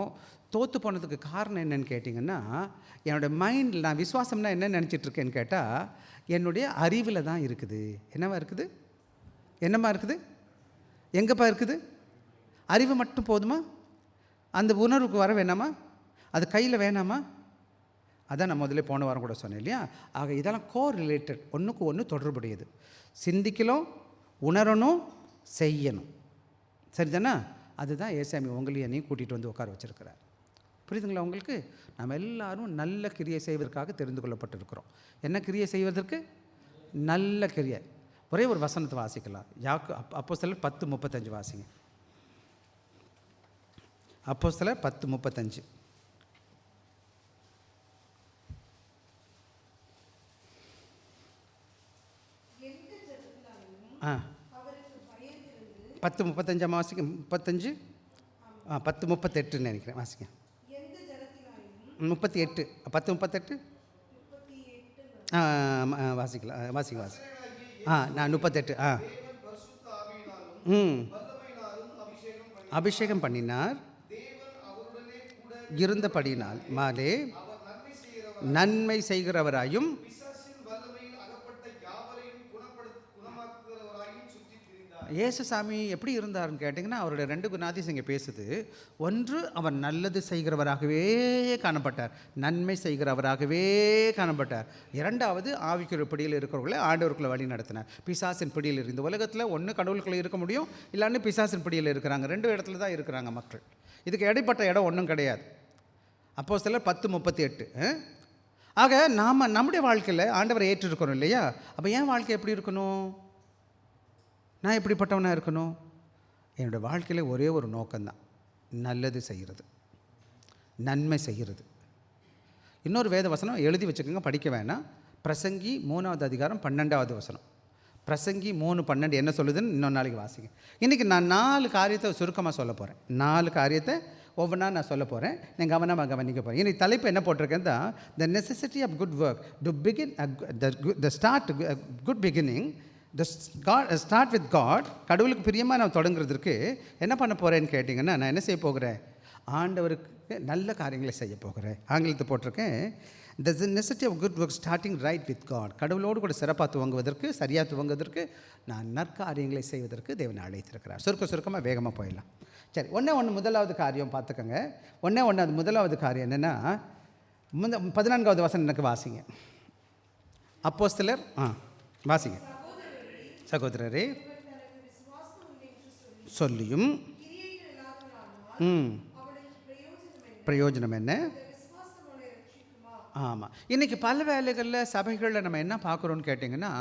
தோற்று போனதுக்கு காரணம் என்னென்னு கேட்டிங்கன்னா, என்னோடய மைண்டில் நான் விசுவாசம்னா என்ன நினச்சிட்ருக்கேன்னு கேட்டால், என்னுடைய அறிவில் தான் இருக்குது. என்னவா இருக்குது? என்னம்மா இருக்குது? எங்கேப்பா இருக்குது? அறிவு மட்டும் போதுமா? அந்த உணர்வுக்கு வர வேணாமா? அது கையில் வேணாமா? அதான் நான் முதல்ல போன வாரம் கூட சொன்னேன் இல்லையா? ஆக இதெல்லாம் கோரிலேட்டட், ஒன்றுக்கு ஒன்று தொடர்புடையது. சிந்திக்கணும், உணரணும், செய்யணும். சரிதானா? அதுதான் ஏசாமி உங்களையும் என்னையும் கூட்டிகிட்டு வந்து உட்கார வச்சுருக்கிறார். புரியுதுங்களா உங்களுக்கு? நம்ம எல்லாரும் நல்ல கிரியை செய்வதற்காக தெரிந்து கொள்ளப்பட்டிருக்கிறோம். என்ன கிரியை செய்வதற்கு? நல்ல கிரியை. ஒரே ஒரு வசனத்தை வாசிக்கலாம். அப்போஸ்தலர் 10:35 வாசிங்க. அப்போஸ்தலர் 10:35. ஆ 10:35 வாசிங்க. 35 10:38 நினைக்கிறேன். வாசிங்க. 38 10:38 வாசிக்கலாம். வாசிங்க. நான் 38 அபிஷேகம் பண்ணினார் இருந்தபடினால் மாலே நன்மை செய்கிறவராயும் இயேசுசாமி எப்படி இருந்தார்னு கேட்டிங்கன்னா, அவருடைய 2 குணாதிசயம் இங்கே பேசுது. ஒன்று, அவர் நல்லது செய்கிறவராகவே காணப்பட்டார், நன்மை செய்கிறவராகவே காணப்பட்டார். இரண்டாவது, ஆவிக்குரிய பிடியில் இருக்கிறவர்களை ஆண்டவருக்குள்ள வழி நடத்தினார். பிசாசின் பிடியில் இந்த உலகத்தில் ஒன்று கடவுளுக்குள்ளே இருக்க முடியும், இல்லான்னு பிசாசின் பிடியில் இருக்கிறாங்க. 2 இடத்துல தான் இருக்கிறாங்க மக்கள். இதுக்கு இடைப்பட்ட இடம் ஒன்றும் கிடையாது. அப்போஸ்தலர் 10:38. ஆக நாம் நம்முடைய வாழ்க்கையில் ஆண்டவரை ஏற்றிருக்கிறோம் இல்லையா? அப்போ என் வாழ்க்கை எப்படி இருக்கணும்? நான் எப்படிப்பட்டவனாக இருக்கணும்? என்னோடய வாழ்க்கையில் ஒரே ஒரு நோக்கம்தான், நல்லது செய்கிறது, நன்மை செய்கிறது. இன்னொரு வேத வசனம் எழுதி வச்சுக்கோங்க, படிக்க வேணாம். பிரசங்கி 3வது அதிகாரம் 12வது வசனம். பிரசங்கி 3:12 என்ன சொல்லுதுன்னு இன்னொரு நாளைக்கு வாசிங்க. இன்றைக்கி நான் 4 காரியத்தை சுருக்கமாக சொல்ல போகிறேன். 4 காரியத்தை ஒவ்வொன்றா நான் சொல்ல போகிறேன். நீங்கள் கவனமாக கவனிக்க போகிறேன். இன்றைக்கி தலைப்பு என்ன போட்டிருக்கேன் தான், the necessity of good work to begin the start good beginning. Start with God. கடவுளுக்கு பிரியமாக நான் தொடங்குறதுக்கு என்ன பண்ண போகிறேன்னு கேட்டிங்கன்னா, நான் என்ன செய்ய போகிறேன்? ஆண்டவருக்கு நல்ல காரியங்களை செய்ய போகிறேன். ஆங்கிலத்தை போட்டிருக்கேன், the necessity of good work starting right with God. கடவுளோடு கூட சிறப்பாக துவங்குவதற்கு, சரியாக துவங்குவதற்கு, நான் நற்காரியங்களை செய்வதற்கு தேவனை அழைத்திருக்கிறார். சுருக்கமாக வேகமாக போயிடலாம். சரி, ஒன்று முதலாவது காரியம் பார்த்துக்கோங்க. அது முதலாவது காரியம் என்னென்னா, 14வது வசனம் எனக்கு வாசிங்க. அப்போஸ்தலர் வாசிங்க. சகோதரரே சொல்லியும் பிரயோஜனம் என்ன? ஆமாம். இன்றைக்கி பல வேலைகளில் சபைகளில் நம்ம என்ன பார்க்குறோன்னு கேட்டிங்கன்னா,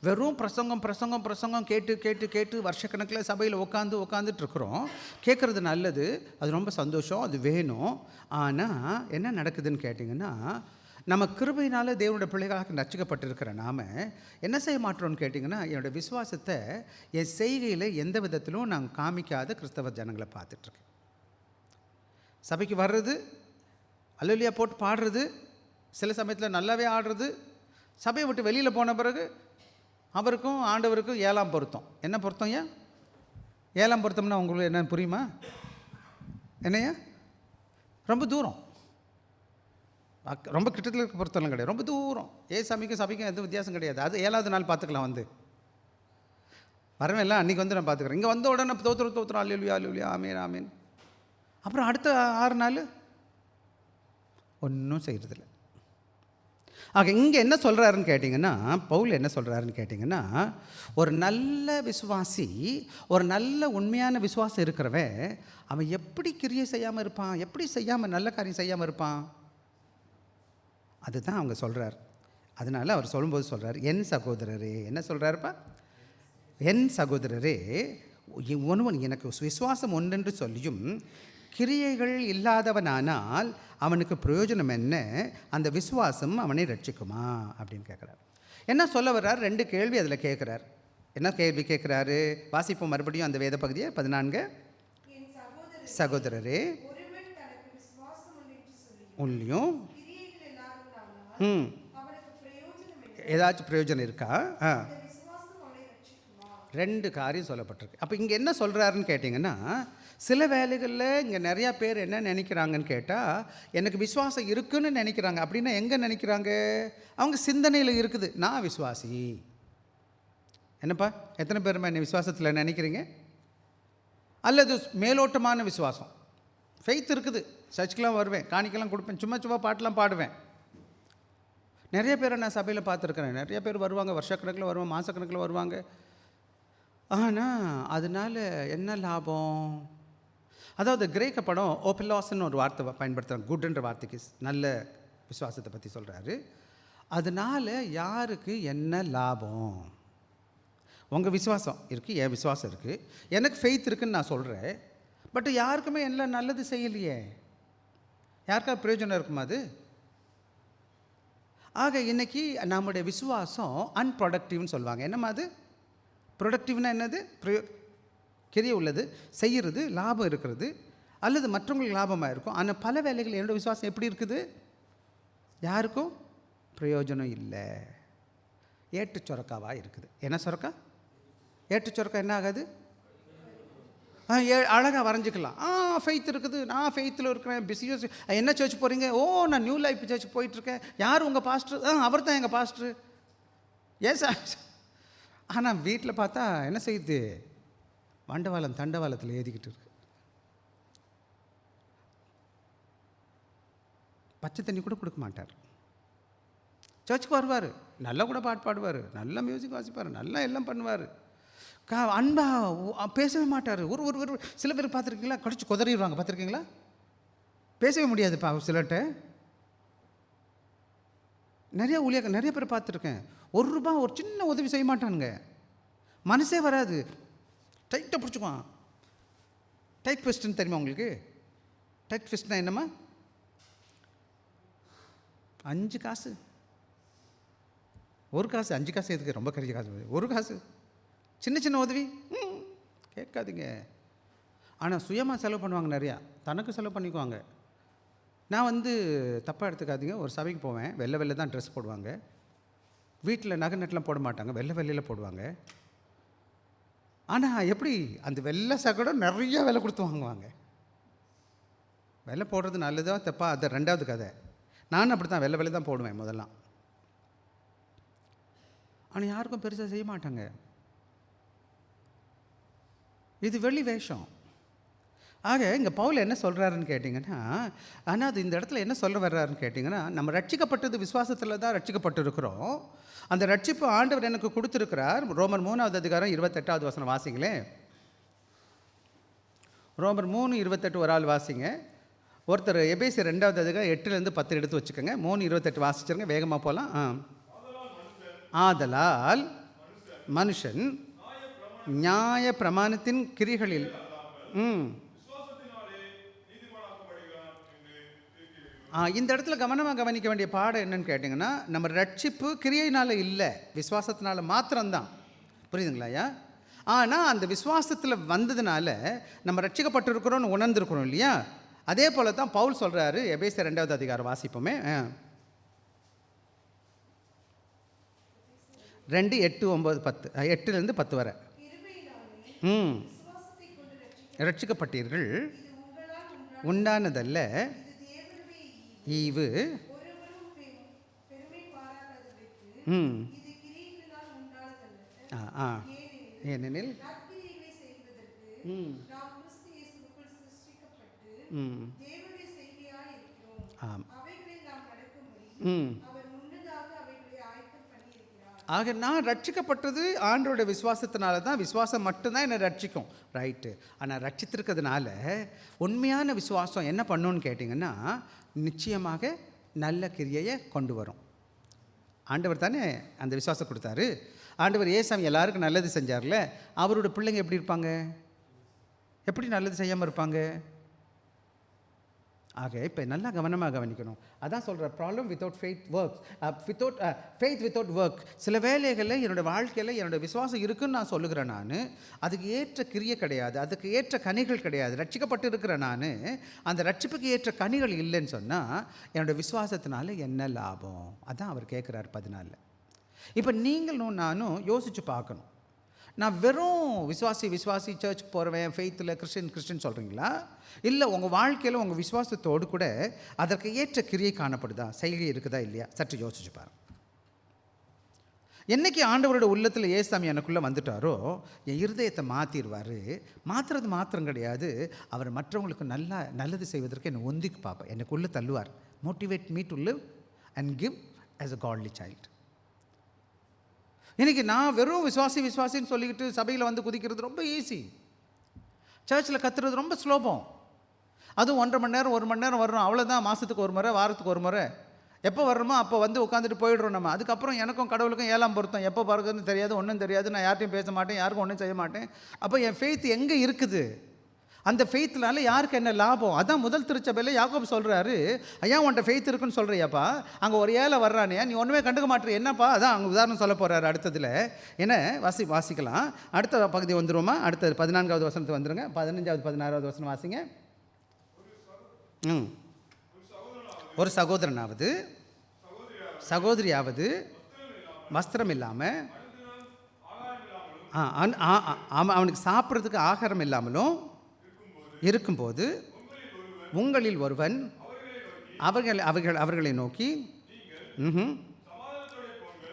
வெறும் பிரசங்கம் கேட்டு வருஷக்கணக்கில் சபையில் உட்காந்துட்ருக்குறோம். கேட்குறது நல்லது, அது ரொம்ப சந்தோஷம், அது வேணும். ஆனால் என்ன நடக்குதுன்னு கேட்டிங்கன்னா, நம்ம கிருபையினால் தேவனுடைய பிள்ளைகளாக ரட்சிக்கப்பட்டிருக்கிற நாம் என்ன செய்ய மாட்டோம்னு கேட்டிங்கன்னா, என்னோடய விசுவாசத்தை என் செய்கையில் எந்த விதத்திலும் நான் காமிக்காத கிறிஸ்தவ ஜனங்களை பார்த்துட்ருக்கேன். சபைக்கு வர்றது, அல்லேலூயா போட்டு பாடுறது, சில சமயத்தில் நல்லாவே ஆடுறது, சபையை விட்டு வெளியில் போன பிறகு அவருக்கும் ஆண்டவருக்கும் 7ஆம் பொருத்தம். என்ன பொருத்தம்? 7ஆம் பொருத்தம்னா உங்களுக்கு என்ன புரியுமா? என்னையா? ரொம்ப தூரம், ரொம்ப கிட்டத்தில் இருக்க பொருத்தம்லாம் கிடையாது, ரொம்ப தூரம். சபைக்கும் எதுவும் வித்தியாசம் கிடையாது. அது 7வது நாள் பார்த்துக்கலாம். வரவே எல்லாம் அன்றைக்கி நான் பார்த்துக்கிறேன். இங்கே வந்த உடனே தோத்துறோம் அல்லேலூயா ஆமீன். அப்புறம் அடுத்த 6 நாள் ஒன்றும் செய்கிறதில்ல. ஆக இங்கே என்ன சொல்கிறாருன்னு கேட்டிங்கன்னா, பவுல் என்ன சொல்கிறாருன்னு கேட்டிங்கன்னா, ஒரு நல்ல விசுவாசி, ஒரு நல்ல உண்மையான விசுவாசம் இருக்கிறவன் அவன் எப்படி கிரியை செய்யாமல் இருப்பான்? எப்படி நல்ல காரியம் செய்யாமல் இருப்பான்? அதுதான் அவங்க சொல்கிறார். அதனால் அவர் சொல்லும்போது சொல்கிறார், என் சகோதரரே. என்ன சொல்கிறாருப்பா? என் சகோதரரே, ஒருவன் எனக்கு விசுவாசம் ஒன்றென்று சொல்லியும் கிரியைகள் இல்லாதவனானால் அவனுக்கு பிரயோஜனம் என்ன? அந்த விசுவாசம் அவனை ரட்சிக்குமா அப்படின்னு கேட்குறார். என்ன சொல்ல வர்றார்? 2 கேள்வி அதில் கேட்குறார். என்ன கேள்வி கேட்குறாரு? வாசிப்போம் மறுபடியும் அந்த வேத பகுதியை. 14 சகோதரரே உள்ளியும் ஏதாச்சும் பிரயோஜனம் இருக்கா? 2 காரியம் சொல்லப்பட்டிருக்கு. அப்போ இங்கே என்ன சொல்கிறாருன்னு கேட்டிங்கன்னா, சில வேலைகளில் இங்கே நிறையா பேர் என்ன நினைக்கிறாங்கன்னு கேட்டால், எனக்கு விசுவாசம் இருக்குன்னு நினைக்கிறாங்க. அப்படின்னா எங்கே நினைக்கிறாங்க? அவங்க சிந்தனையில் இருக்குது, நான் விசுவாசி. என்னப்பா, எத்தனை பேருமா என்ன விசுவாசத்தில் நினைக்கிறீங்க? அல்லது மேலோட்டமான விசுவாசம், ஃபெய்த் இருக்குது, சர்ச்சுக்கெலாம் வருவேன், காணிக்கெல்லாம் கொடுப்பேன், சும்மா சும்மா பாட்டெலாம் பாடுவேன். நிறைய பேரை நான் சபையில் பார்த்துருக்குறேன். நிறைய பேர் வருவாங்க, வருஷக்கணக்கில் வருவாங்க, மாதக்கணக்கில் வருவாங்க. ஆனால் அதனால் என்ன லாபம்? அதாவது கிரேக்க படம் ஓபிலாஸ்ன்னு ஒரு வார்த்தை பயன்படுத்துகிறாங்க, குட்ன்ற வார்த்தைக்கு, நல்ல விசுவாசத்தை பற்றி சொல்கிறாரு. அதனால் யாருக்கு என்ன லாபம்? உங்கள் விசுவாசம் இருக்குது, என் விசுவாசம் இருக்குது, எனக்கு ஃபெய்த் இருக்குதுன்னு நான் சொல்கிறேன். பட் யாருக்குமே எல்லாம் நல்லது செய்யலையே, யாருக்காவது பிரயோஜனம் இருக்குமா அது? ஆக இன்றைக்கி நம்முடைய விசுவாசம் அன்ப்ரொடக்டிவ்னு சொல்லுவாங்க. என்னம்மா அது? ப்ரொடக்டிவ்னா என்னது? கிரிய உள்ளது, செய்கிறது, லாபம் இருக்கிறது, அல்லது மற்றவங்களுக்கு லாபமாக இருக்கும். ஆனால் பல வேலைகள் என்னோடய விசுவாசம் எப்படி இருக்குது? யாருக்கும் பிரயோஜனம் இல்லை, ஏட்டு சுரக்காவாக இருக்குது. என்ன சுரக்கா? ஏட்டு சுரக்கா என்ன ஆகாது? அழகாக வரைஞ்சிக்கலாம். ஃபெய்த் இருக்குது, நான் ஃபெய்த்தில் இருக்கிறேன், பிஸியஸ். என்ன சர்ச் போகிறீங்க? ஓ, நான் நியூ லைஃப் சர்ச் போயிட்டுருக்கேன். யார் உங்கள் பாஸ்டர்? அவர் தான் எங்கள் பாஸ்டர். ஏன் சார்? ஆனால் வீட்டில் பார்த்தா என்ன செய்யுது? வண்டவாளம் தண்டவாளத்தில் ஏறிக்கிட்டு இருக்கு. பச்சை தண்ணி கூட கொடுக்க மாட்டார். சர்ச்சுக்கு வருவார், நல்லா கூட பாட்டு பாடுவார், நல்லா மியூசிக் வாசிப்பார், நல்லா எல்லாம் பண்ணுவார். அன்பா பேசவே மாட்டார். ஒரு சில பேர் பார்த்துருக்கீங்களா? கடிச்சு குதறிடுவாங்க, பார்த்துருக்கீங்களா? பேசவே முடியாதுப்பா சிலர்கிட்ட. நிறைய பேர் பார்த்துருக்கேன். ₹1 ஒரு சின்ன உதவி செய்ய மாட்டானுங்க, மனசே வராது, டைட்டாக பிடிச்சிக்குவான். டைட் ஃபிஸ்ட்னு தெரியுமா உங்களுக்கு? டைட் ஃபிஸ்ட்னா என்னம்மா? 5 காசு, 1 காசு, 5 காசு எதுக்கு? ரொம்ப கரிய காசு. 1 காசு, சின்ன சின்ன உதவி கேட்காதீங்க. ஆனால் சுயமாக செலவு பண்ணுவாங்க, நிறையா தனக்கு செலவு பண்ணிக்குவாங்க. நான் தப்பாக எடுத்துக்காதீங்க, ஒரு சபைக்கு போவேன், வெள்ளை தான் ட்ரெஸ் போடுவாங்க, வீட்டில் நகை நெட்டெலாம் போட மாட்டாங்க, வெள்ளையில் போடுவாங்க. ஆனால் எப்படி அந்த வெள்ளை சகடம் நிறையா விலை கொடுத்து வாங்குவாங்க. வெள்ளை போடுறது நல்லதோ தப்பா அது 2வது கதை. நானும் அப்படி தான் வெள்ளை தான் போடுவேன் முதல்லாம். ஆனால் யாருக்கும் பெருசாக செய்ய மாட்டாங்க. இது வெளி வேஷம். ஆக இங்கே பவுல் என்ன சொல்கிறாருன்னு கேட்டிங்கன்னா, ஆனால் அது இந்த இடத்துல என்ன சொல்ல வர்றாருன்னு கேட்டிங்கன்னா, நம்ம ரட்சிக்கப்பட்டது விசுவாசத்தில் தான் ரட்சிக்கப்பட்டு இருக்கிறோம். அந்த ரட்சிப்பு ஆண்டவர் எனக்கு கொடுத்துருக்கிறார். ரோமர் 3வது அதிகாரம் 28வது வசனம் வாசிங்களே. ரோமர் 3:28 ஒரு ஆள் வாசிங்க. ஒருத்தர் எபேசியர் 2வது அதிகாரம் 8லேருந்து 10 எடுத்து வச்சுக்கோங்க. 3:28 வாசிச்சிருங்க, வேகமாக போகலாம். ஆதலால் மனுஷன் நியாய பிரமாணத்தின் கிரிகளில் இந்த இடத்துல கவனமாக கவனிக்க வேண்டிய பாடம் என்னன்னு கேட்டிங்கன்னா, நம்ம ரட்சிப்பு கிரியையினால் இல்லை, விசுவாசத்தினால மாத்திரம்தான். புரியுதுங்களா ஐயா? ஆனால் அந்த விசுவாசத்தில் வந்ததுனால நம்ம ரட்சிக்கப்பட்டிருக்கிறோன்னு உணர்ந்துருக்கிறோம் இல்லையா? அதே போல தான் பவுல் சொல்கிறாரு. எபேசியர் 2வது அதிகாரம் வாசிப்போமே. 2, 8, 9, 10, 8லேருந்து 10 வரை. ரட்சிக்கப்பட்டீர்கள், உண்டானதல்ல, ஈவு. ஏனெனில் ஆக நான் ரட்சிக்கப்பட்டது ஆண்டோட விசுவாசத்தினால தான். விசுவாசம் மட்டும்தான் என்னை ரட்சிக்கும், ரைட்டு. ஆனால் ரட்சித்திருக்கிறதுனால உண்மையான விசுவாசம் என்ன பண்ணுன்னு கேட்டிங்கன்னா, நிச்சயமாக நல்ல கிரியையை கொண்டு வரும். ஆண்டவர் தானே அந்த விசுவாசம் கொடுத்தாரு. ஆண்டவர் ஏசாமி எல்லாருக்கும் நல்லது செஞ்சார்ல, அவரோட பிள்ளைங்க எப்படி இருப்பாங்க? எப்படி நல்லது செய்யாமல் இருப்பாங்க? ஆக இப்போ நல்லா கவனமாக கவனிக்கணும். அதான் சொல்கிற problem without faith work, faith without work. சில வேலைகளில் என்னோடய வாழ்க்கையில் என்னோடய விசுவாசம் இருக்குதுன்னு நான் சொல்லுகிறேன். நான் அதுக்கு ஏற்ற கிரியை கிடையாது, அதுக்கு ஏற்ற கனிகள் கிடையாது. ரட்சிக்கப்பட்டு இருக்கிறேன் நான், அந்த ரட்சிப்புக்கு ஏற்ற கனிகள் இல்லைன்னு சொன்னால் என்னோடய விசுவாசத்தினால என்ன லாபம்? அதான் அவர் கேட்குறார் 14. இப்போ நீங்களும் நானும் யோசித்து பார்க்கணும். நான் வெறும் விசுவாசி சர்ச்சுக்கு போகிறவன், ஃபெய்த்தில் கிறிஸ்டின் சொல்கிறீங்களா? இல்லை உங்கள் வாழ்க்கையில் உங்கள் விசுவாசத்தோடு கூட அதற்கு ஏற்ற கிரியை காணப்படுதா, செய்கை இருக்குதா இல்லையா? சற்று யோசிச்சு பாருங்க. என்னைக்கு ஆண்டவரோட உள்ளத்தில் ஏசாமி எனக்குள்ளே வந்துட்டாரோ என் இருதயத்தை மாற்றிடுவார். மாற்றுறது மாத்திரம் கிடையாது, அவர் மற்றவங்களுக்கு நல்லது செய்வதற்கு என்னை ஒந்திக்கு பார்ப்பேன், எனக்குள்ளே தள்ளுவார். Motivate me to live and give us a godly child. இன்றைக்கி நான் வெறும் விசுவாசின்னு சொல்லிக்கிட்டு சபையில் வந்து குதிக்கிறது ரொம்ப ஈஸி. சர்ச்சில் கத்துறது ரொம்ப சுலபம். அதுவும் 1.5 மணி நேரம் 1 மணி நேரம் வர்றோம், அவ்வளோதான். மாதத்துக்கு ஒரு முறை, வாரத்துக்கு ஒரு முறை, எப்போ வர்றோமோ அப்போ வந்து உட்காந்துட்டு போயிடுறோம் நம்ம. அதுக்கப்புறம் எனக்கும் கடவுளுக்கும் 7ஆம் பொருத்தம். எப்போ பிறகுன்னு தெரியாது, ஒன்றும் தெரியாது. நான் யார்ட்டையும் பேச மாட்டேன், யாருக்கும் ஒன்றும் செய்ய மாட்டேன். அப்போ என் ஃபெய்த் எங்கே இருக்குது? அந்த ஃபெய்த்னால யாருக்கு என்ன லாபம்? அதான் முதல் திருச்சபையில் யாக்கோபு சொல்கிறாரு, ஐயா உன்ட்ட ஃபெய்த் இருக்குன்னு சொல்கிறியாப்பா, அங்கே ஒரு ஏழை வர்றானே, நீ ஒன்றுமே கண்டுக்க மாட்டேற, என்னப்பா? அதான் அங்கே உதாரணம் சொல்ல போகிறாரு அடுத்ததில். என்ன வாசிக்கலாம். அடுத்த பகுதி வந்துருவோமா? அடுத்தது 14வது வசனத்துக்கு வந்துருங்க. 15வது 16வது வசனம் வாசிங்க. ஒரு சகோதரியாவது வஸ்திரம் இல்லாமல், அவனுக்கு சாப்பிட்றதுக்கு ஆகாரம் இல்லாமலும் இருக்கும்போது உங்களில் ஒருவன் அவர்களை நோக்கி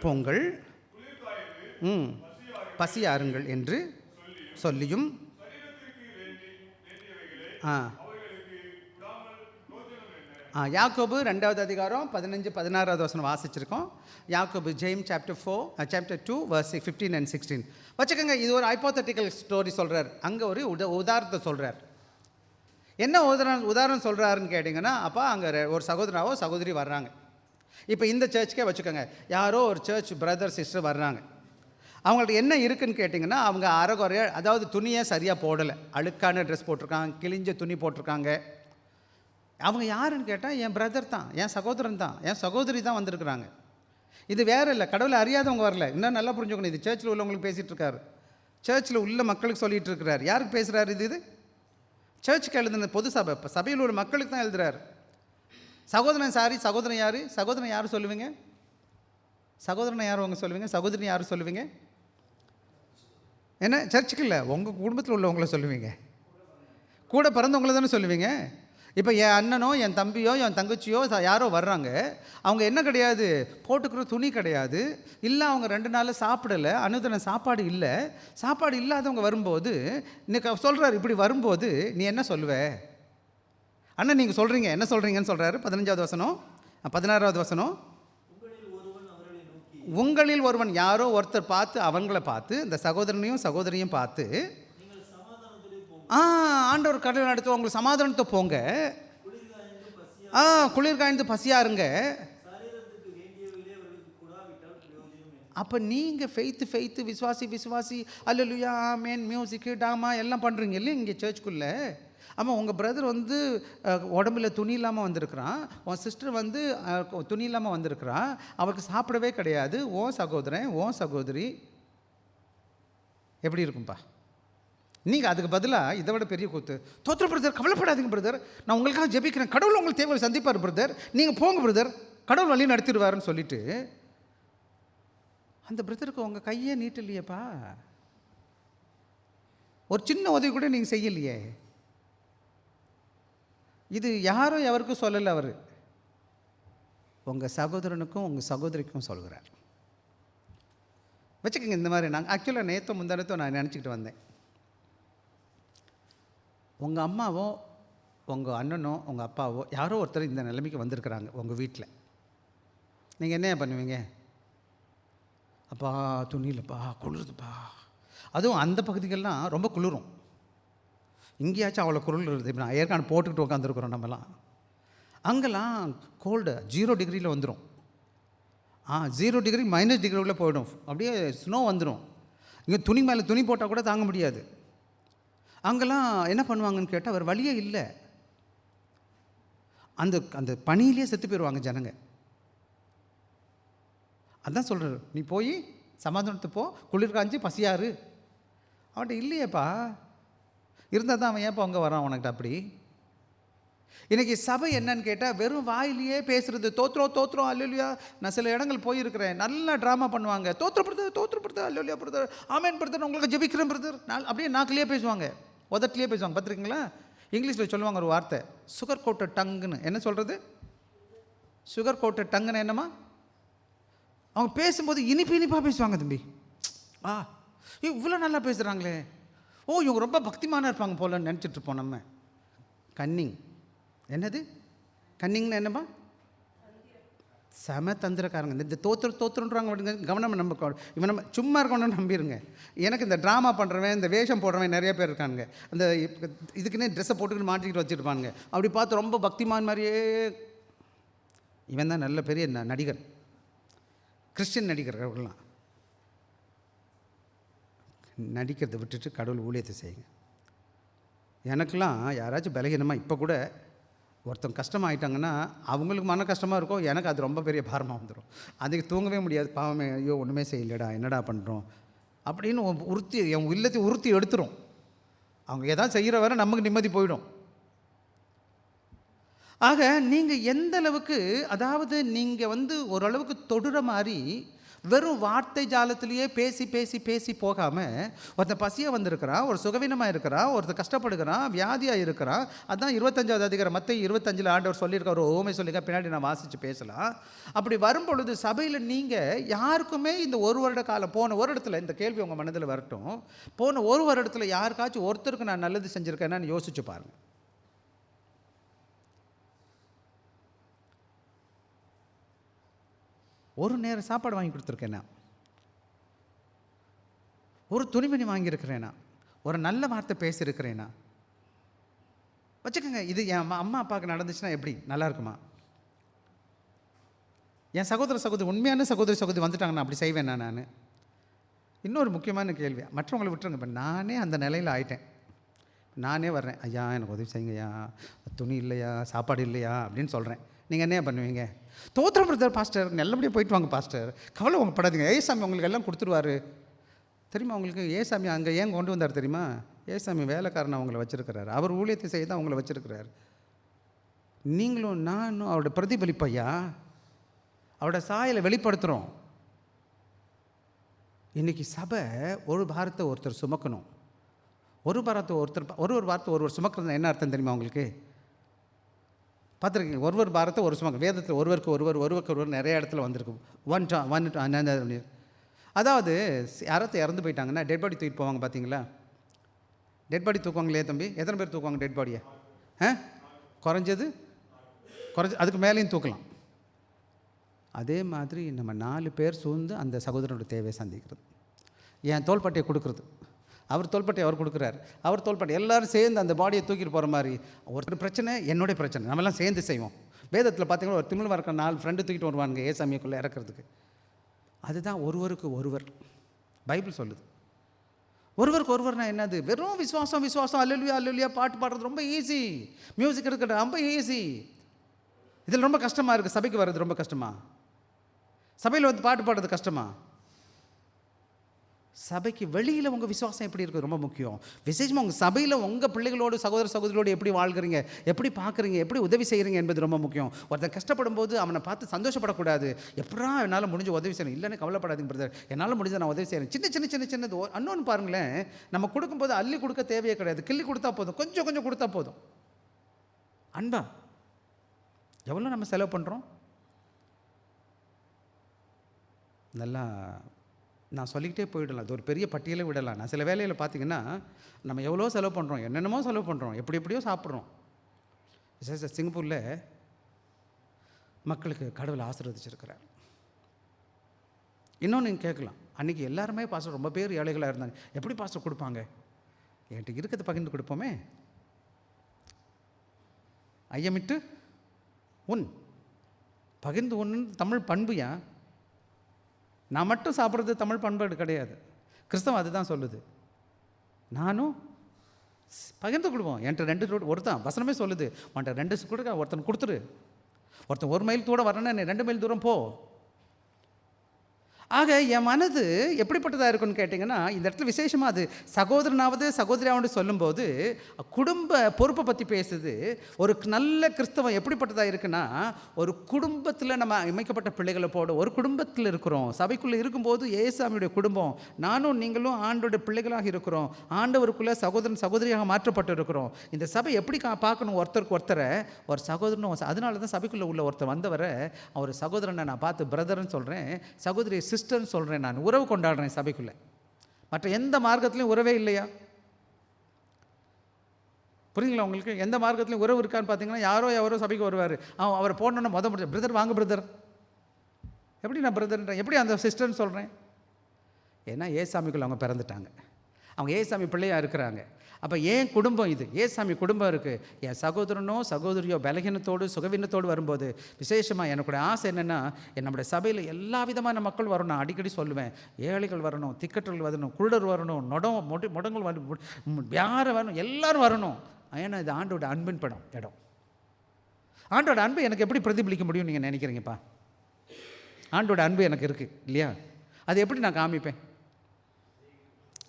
பொங்கல், பசியாருங்கள் என்று சொல்லியும் யாக்கோபு 2வது அதிகாரம் 15-16வது வசனம் வாசிச்சிருக்கோம். யாக்கோபு சாப்டர் 2 verse 15 and 16 வச்சுக்கோங்க. இது ஒரு ஹைப்போதெட்டிக்கல் ஸ்டோரி சொல்கிறார். அங்கே ஒரு உதாரணத்தை சொல்கிறார். என்ன உதாரணம் சொல்கிறாருன்னு கேட்டிங்கன்னா, அப்போ அங்கே ஒரு சகோதராவோ சகோதரி வர்றாங்க. இப்போ இந்த சர்ச்சுக்கே வச்சுக்கோங்க, யாரோ ஒரு சர்ச் பிரதர் சிஸ்டர் வர்றாங்க. அவங்கள்ட்ட என்ன இருக்குதுன்னு கேட்டிங்கன்னா, அவங்க அரைகுறைய, அதாவது துணியை சரியாக போடலை, அழுக்கான ட்ரெஸ் போட்டிருக்காங்க, கிழிஞ்ச துணி போட்டிருக்காங்க. அவங்க யாருன்னு கேட்டால் என் பிரதர் தான், என் சகோதரன் தான், என் சகோதரி தான் வந்திருக்கிறாங்க. இது வேறு இல்லை, கடவுளை அறியாதவங்க வரல. இன்னும் நல்லா புரிஞ்சுக்கணும். இது சர்ச்சில் உள்ளவங்களுக்கு பேசிகிட்டு இருக்காரு, சர்ச்சில் உள்ள மக்களுக்கு சொல்லிகிட்டு இருக்கிறார். யாருக்கு பேசுகிறாரு? இது சர்ச்சுக்கு எழுதுன பொது சபை, இப்போ சபையில் உள்ள மக்களுக்கு தான் எழுதுறாரு. சகோதரன் சகோதரன் யார் சொல்லுவீங்க? சகோதரனை யார் உங்க சொல்லுவீங்க? சகோதரன் யார் சொல்லுவீங்க? என்ன சர்ச்சுக்கு இல்லை, உங்கள் குடும்பத்தில் உள்ளவங்கள சொல்லுவீங்க, கூட பிறந்தவங்கள தானே சொல்லுவீங்க. இப்போ என் அண்ணனோ என் தம்பியோ என் தங்கச்சியோ யாரோ வர்றாங்க, அவங்க என்ன கிடையாது, போட்டுக்கிற துணி கிடையாது, இல்லை அவங்க 2 நாள் சாப்பிடலை, அனுதின சாப்பாடு இல்லை. சாப்பாடு இல்லாதவங்க வரும்போது இன்னைக்கு சொல்கிறார், இப்படி வரும்போது நீ என்ன சொல்லுவ? அண்ணன் நீங்கள் சொல்கிறீங்க, என்ன சொல்கிறீங்கன்னு சொல்கிறாரு. 15வது வசனம் 16வது வசனம். உங்களில் ஒருவன், யாரோ ஒருத்தர் பார்த்து, அவங்கள பார்த்து, இந்த சகோதரனையும் சகோதரியும் பார்த்து, ஆண்டவர் கடவுள் நடத்துவோம், உங்களுக்கு சமாதானத்தை போங்க, குளிர் காய்ந்து பசியாருங்க. அப்போ நீங்கள் ஃபெய்த்து விசுவாசி அல்லேலூயா ஆமென் மியூசிக்கு டாமா எல்லாம் பண்ணுறீங்க இல்லையா இங்கே சர்ச்சுக்குள்ளே. ஆமாம், உங்கள் பிரதர் வந்து உடம்புல துணி இல்லாமல் வந்திருக்கிறான், உன் சிஸ்டர் வந்து துணி இல்லாமல் வந்திருக்கிறான், அவருக்கு சாப்பிடவே கிடையாது. ஓ சகோதரன், ஓ சகோதரி, எப்படி இருக்கும்பா? நீங்கள் அதுக்கு பதிலாக இதை விட பெரிய கூத்து, தோற்ற பிரதர், கவலைப்படாதீங்க பிரதர், நான் உங்களுக்காக ஜெபிக்கிறேன், கடவுள் உங்களுக்கு தேவையை சந்திப்பார் பிரதர், நீங்கள் போங்க பிரதர், கடவுள் வழி நடத்திடுவாருன்னு சொல்லிட்டு அந்த பிரதருக்கு உங்கள் கையே நீட்டலையேப்பா, ஒரு சின்ன உதவி கூட நீங்கள் செய்யலையே. இது யாரும் எவருக்கும் சொல்லலை, அவர் உங்கள் சகோதரனுக்கும் உங்கள் சகோதரிக்கும் சொல்கிறார். வச்சுக்கோங்க. இந்த மாதிரி நாங்கள் ஆக்சுவலாக நேற்று முந்தானத்தோ நான் நினச்சிக்கிட்டு வந்தேன், உங்கள் அம்மாவோ உங்கள் அண்ணனோ உங்கள் அப்பாவோ யாரோ ஒருத்தர் இந்த நிலைமைக்கு வந்திருக்கிறாங்க உங்கள் வீட்டில், நீங்கள் என்ன பண்ணுவீங்க? அப்பா துணியிலப்பா குளிருதுப்பா. அதுவும் அந்த பகுதிகள்லாம் ரொம்ப குளிரும், இங்கேயாச்சும் அவ்வளோ குளிர் இருக்குது. இப்போ நான் ஏற்காடு போட்டுக்கிட்டு உட்காந்துருக்குறோம் நம்மலாம், அங்கெல்லாம் கோல்டு 0 டிகிரியில் வந்துடும். 0 டிகிரி -டிகிரிக்குள்ளே போயிடும், அப்படியே ஸ்னோ வந்துடும். இங்கே துணி மேலே துணி போட்டால் கூட தாங்க முடியாது. அங்கெல்லாம் என்ன பண்ணுவாங்கன்னு கேட்டால் வேறு வழியே இல்லை, அந்த அந்த பனியிலே செத்து போயிடுவாங்க ஜனங்க. அதான் சொல்கிறார், நீ போய் சமாதானத்து போ, குளிர் காஞ்சி பசியாரு. அவன்கிட்ட இல்லையேப்பா, இருந்தால் தான் அவன் ஏன்ப்பா அங்கே வரான் உனக்கிட்ட? அப்படி இன்றைக்கி சபை என்னன்னு கேட்டால் வெறும் வாயிலேயே பேசுகிறது, தோத்திரம் அல்லேலூயா. நான் சில இடங்கள் போயிருக்கிறேன், நல்லா ட்ராமா பண்ணுவாங்க, தோத்திரப்படுது அல்லேலூயா பிரதர், ஆமேன் பிரதர், உங்களுக்கு ஜெபிக்கிறேன் பிரதர், அப்படியே நாக்கிலேயே பேசுவாங்க, உதட்டிலேயே பேசுவாங்க. பார்த்துருக்கீங்களா? இங்கிலீஷில் சொல்லுவாங்க ஒரு வார்த்தை, சுகர் கோட்டட் டங்குன்னு. என்ன சொல்கிறது? சுகர் கோட்டட் டங்குன்னு என்னம்மா? அவங்க பேசும்போது இனிப்பாக பேசுவாங்க தம்பி. இவ்வளோ நல்லா பேசுகிறாங்களே, இவங்க ரொம்ப பக்திமானாக இருப்பாங்க போலன்னு நினச்சிட்ருப்போம் நம்ம. கன்னிங். என்னது கன்னிங்னா என்னம்மா? செம தந்திரக்காரங்க. இந்த தோத்துறன்றாங்க கவனம். நம்ம இவன் நம்ம சும்மா இருக்கணும்னு நம்பிடுங்க. எனக்கு இந்த ட்ராமா பண்ணுறவன், இந்த வேஷம் போடுறவன் நிறைய பேர் இருக்காங்க. அந்த இதுக்குன்னே ட்ரெஸ்ஸை போட்டுக்கிட்டு மாட்டிக்கிட்டு வச்சுருப்பாங்க. அப்படி பார்த்து ரொம்ப பக்திமான் மாதிரியே. இவன் தான் நல்ல பெரிய நடிகர், கிறிஸ்டின் நடிகர். அவர்கள்லாம் நடிக்கிறத விட்டுட்டு கடவுள் ஊழியத்தை செய்யுங்க. எனக்கெல்லாம் யாராச்சும் பலகீனமாக இப்போ கூட ஒருத்தன் கஷ்டமாயிட்டாங்கன்னா அவங்களுக்கு மன கஷ்டமாக இருக்கும், எனக்கு அது ரொம்ப பெரிய பாரமாக வந்துடும். அதுக்கு தூங்கவே முடியாது. பாவமே, ஐயோ ஒன்றுமே செய்யலடா, என்னடா பண்ணுறோம் அப்படின்னு என் இல்லத்தை உறுத்தி எடுத்துரும். அவங்க எதாவது செய்கிற வரை நமக்கு நிம்மதி போயிடும். ஆக நீங்கள் எந்த அளவுக்கு, அதாவது நீங்கள் ஓரளவுக்கு தொடுற மாதிரி வெறும் வார்த்தை ஜாலத்திலேயே பேசி பேசி பேசி போகாமல், ஒருத்தர் பசியாக வந்திருக்கிறான், ஒரு சுகவீனமாக இருக்கிறான், ஒருத்தர் கஷ்டப்படுகிறான், வியாதியாக இருக்கிறான். அதுதான் 25வது அதிகாரம் மத்தேயு 25 ஆண்டவர் சொல்லியிருக்க ஒரு ஓமை சொல்லியிருக்க. பின்னாடி நான் வாசித்து பேசலாம். அப்படி வரும் பொழுது சபையில் நீங்கள் யாருக்குமே இந்த ஒரு வருட காலம், போன ஒரு இடத்துல இந்த கேள்வி உங்கள் மனதில் வரட்டும், போன ஒரு வருடத்தில் யாருக்காச்சும் ஒருத்தருக்கு நான் நல்லது செஞ்சுருக்கேன்னு யோசிச்சு பாருங்கள். ஒரு நேரம் சாப்பாடு வாங்கி கொடுத்துருக்கேனா, ஒரு துணிமணி வாங்கியிருக்கிறேனா, ஒரு நல்ல வார்த்தை பேசியிருக்கிறேனா வச்சுக்கோங்க. இது என் அம்மா அப்பாவுக்கு நடந்துச்சுன்னா எப்படி நல்லா இருக்குமா? என் சகோதரி உண்மையான சகோதரி வந்துட்டாங்கன்னா அப்படி செய்வேன் நான். இன்னொரு முக்கியமான கேள்வி, மற்றவங்களை விட்டுருங்க. இப்போ நானே அந்த நிலையில் ஆயிட்டேன். நானே வர்றேன், ஐயா எனக்கு உதவி செய்யுங்கய்யா, துணி இல்லையா, சாப்பாடு இல்லையா அப்படின்னு சொல்கிறேன். நீங்கள் என்ன பண்ணுவீங்க? தோத்திரம் பிரதர் பாஸ்டர், நல்லபடியாக போயிட்டு வாங்க பாஸ்டர், கவலை உங்க படாதீங்க, ஏசாமி உங்களுக்கு எல்லாம் கொடுத்துருவாரு. தெரியுமா உங்களுக்கு ஏசாமி அங்கே ஏன் கொண்டு வந்தார் தெரியுமா? ஏசாமி வேலைக்காரனை அவங்கள வச்சுருக்கிறார், அவர் ஊழியத்தை செய்ய தான் அவங்கள வச்சுருக்கிறார். நீங்களும் நானும் அவரோட பிரதிபலிப்பையா, அவரோட சாயலை வெளிப்படுத்துகிறோம். இன்றைக்கி சபை ஒரு பாரத்தை ஒருத்தர் சுமக்கணும். ஒரு பாரத்தை ஒரு வாரத்தை ஒருவர் சுமக்கிறது என்ன அர்த்தம் தெரியுமா உங்களுக்கு? பார்த்துருக்கீங்க? ஒரு பாரத்தை ஒரு சுமக்க, வேதத்தில் ஒருவருக்கு ஒருவர் நிறைய இடத்துல வந்திருக்கும். அதாவது யாராவது இறந்து போயிட்டாங்கன்னா டெட் பாடி தூக்கிட்டு போவாங்க பார்த்தீங்களா? டெட் பாடி தூக்குவாங்களே தம்பி, எத்தனை பேர் தூக்குவாங்க டெட் பாடியை? குறைஞ்சது அதுக்கு மேலேயும் தூக்கலாம். அதே மாதிரி நம்ம 4 பேர் சூழ்ந்து அந்த சகோதரனோட தேவையை சந்திக்கிறது. என் தோள்பட்டையை கொடுக்குறது, அவர் தோள்பட்டை அவர் கொடுக்குறார், அவர் தோள்பட்டை எல்லோரும் சேர்ந்து அந்த பாடியை தூக்கிட்டு போகிற மாதிரி. ஒருத்தர் பிரச்சனை என்னுடைய பிரச்சனை, நம்மெல்லாம் சேர்ந்து செய்வோம். வேதத்தில் பார்த்தீங்கன்னா ஒரு திமிழ் இருக்கிற 4 ஃப்ரெண்டு தூக்கிட்டு வருவாங்க ஏசாமிக்குள்ளே இறக்கிறதுக்கு. அதுதான் ஒருவருக்கு ஒருவர் பைபிள் சொல்லுது. ஒருவருக்கு ஒருவர்னா என்னது? வெறும் விசுவாசம் அல்லேலூயா அல்லேலூயா பாட்டு பாடுறது ரொம்ப ஈஸி, மியூசிக் இருக்கிறது ரொம்ப ஈஸி. இதில் ரொம்ப கஷ்டமாக இருக்குது. சபைக்கு வர்றது ரொம்ப கஷ்டமா? சபையில் பாட்டு பாடுறது கஷ்டமா? சபைக்கு வெளியில் உங்கள் விசுவாசம் எப்படி இருக்குது ரொம்ப முக்கியம். விசேஷமாக உங்கள் சபையில் உங்கள் பிள்ளைகளோடு சகோதரிகளோடு எப்படி வாழ்கிறீங்க, எப்படி பார்க்குறீங்க, எப்படி உதவி செய்கிறீங்க என்பது ரொம்ப முக்கியம். ஒருத்தர் கஷ்டப்படும் போது அவனை பார்த்து சந்தோஷப்படக்கூடாது. எப்படா என்னால் முடிஞ்ச உதவி செய்யணும், இல்லைன்னு கவலைப்படாதீங்க பிரதர், என்னால் முடிஞ்ச நான் உதவி செய்கிறேன். சின்னது அன்னொன்று பாருங்களேன், நம்ம கொடுக்கும்போது அள்ளி கொடுக்க தேவையே கிடையாது, கிள்ளி கொடுத்தா போதும், கொஞ்சம் கொடுத்தா போதும். அன்பா எவ்வளோ நம்ம செலவு பண்ணுறோம்? நல்லா நான் சொல்லிக்கிட்டே போயிடலாம், அது ஒரு பெரிய பட்டியலை விடலாம். நான் சில வேலையில் பார்த்தீங்கன்னா நம்ம எவ்வளோ செலவு பண்ணுறோம், என்னென்னமோ செலவு பண்ணுறோம், எப்படியோ சாப்பிட்றோம். விசேஷ சிங்கப்பூரில் மக்களுக்கு கடவுள் ஆசீர்வதிச்சிருக்கிறார். இன்னொன்று நீங்கள் கேட்கலாம், அன்றைக்கி எல்லாருமே பாஸ்டர் ரொம்ப பேர் ஏழைகளாக இருந்தாங்க, எப்படி பாஸ்டர் கொடுப்பாங்க? என்கிட்ட இருக்கிறத பகிர்ந்து கொடுப்போமே. ஐயமிட்டு உன் பகிர்ந்து ஒன்று தமிழ் பண்புயா. நான் மட்டும் சாப்பிட்றது தமிழ் பண்பாடு கிடையாது, கிறிஸ்தவம் அதுதான் சொல்லுது. நானும் பகிர்ந்து கொடுப்போம். என்கிட்ட 2 ரோடு ஒருத்தன் வசனமே சொல்லுது, உன்ட்ட 2 கொடுக்க ஒருத்தன் கொடுத்துரு. ஒருத்தன் 1 மைல் தூரம் வரணும்னா 2 மைல் தூரம் போ. ஆக என் மனது எப்படிப்பட்டதாக இருக்குன்னு கேட்டிங்கன்னா, இந்த இடத்துல விசேஷமாக அது சகோதரனாவது சகோதரியாவது சொல்லும்போது குடும்ப பொறுப்பை பற்றி பேசுது. ஒரு நல்ல கிறிஸ்தவம் எப்படிப்பட்டதாக இருக்குன்னா, ஒரு குடும்பத்தில் நம்ம அமைக்கப்பட்ட பிள்ளைகளை போட ஒரு குடும்பத்தில் இருக்கிறோம். சபைக்குள்ளே இருக்கும்போது ஏசாமியுடைய குடும்பம், நானும் நீங்களும் ஆண்டோட பிள்ளைகளாக இருக்கிறோம். ஆண்டவருக்குள்ளே சகோதரன் சகோதரியாக மாற்றப்பட்டு இருக்கிறோம். இந்த சபை எப்படி பார்க்கணும் ஒருத்தருக்கு ஒருத்தரை, ஒரு சகோதரனும். அதனால தான் சபைக்குள்ளே உள்ள ஒருத்தர் வந்தவரை அவர் சகோதரனை நான் பார்த்து பிரதர்ன்னு சொல்கிறேன், சகோதரி சிஸ்டர்ன்னு சொல்கிறேன். நான் உறவு கொண்டாடுறேன் சபைக்குள்ளே. மற்ற எந்த மார்க்கத்துலையும் உறவே இல்லையா? புரியுங்களா உங்களுக்கு? எந்த மார்க்கத்துலையும் உறவு இருக்கான்னு பார்த்தீங்கன்னா, யாரோ சபைக்கு வருவார், அவரை போடணுன்னு முடிஞ்ச பிரதர் வாங்க பிரதர். எப்படி நான் பிரதர்ன்றேன், எப்படி அந்த சிஸ்டர்ன்னு சொல்கிறேன்? ஏன்னா ஏசாமிக்குள்ளே அவங்க பிறந்துட்டாங்க, அவங்க ஏசாமி பிள்ளையாக இருக்கிறாங்க. அப்போ ஏன் குடும்பம் இது, ஏசாமி குடும்பம் இருக்குது. என் சகோதரனோ சகோதரியோ பலகீனத்தோடு சுகவீனத்தோடு வரும்போது விசேஷமாக எனக்குடைய ஆசை என்னென்னா, நம்முடைய சபையில் எல்லா விதமான மக்கள் வரணும். நான் அடிக்கடி சொல்லுவேன், ஏழைகள் வரணும், திக்கற்றல் வரணும், குருடர் வரணும், முடங்கள் வரணும், யாரை வரணும், எல்லோரும் வரணும். ஏன்னா இது ஆண்டோட அன்பின் இடம். ஆண்டோட அன்பு எனக்கு எப்படி பிரதிபலிக்க முடியும்னு நீங்கள் நினைக்கிறீங்கப்பா? ஆண்டோட அன்பு எனக்கு இருக்குது இல்லையா? அது எப்படி நான் காமிப்பேன்?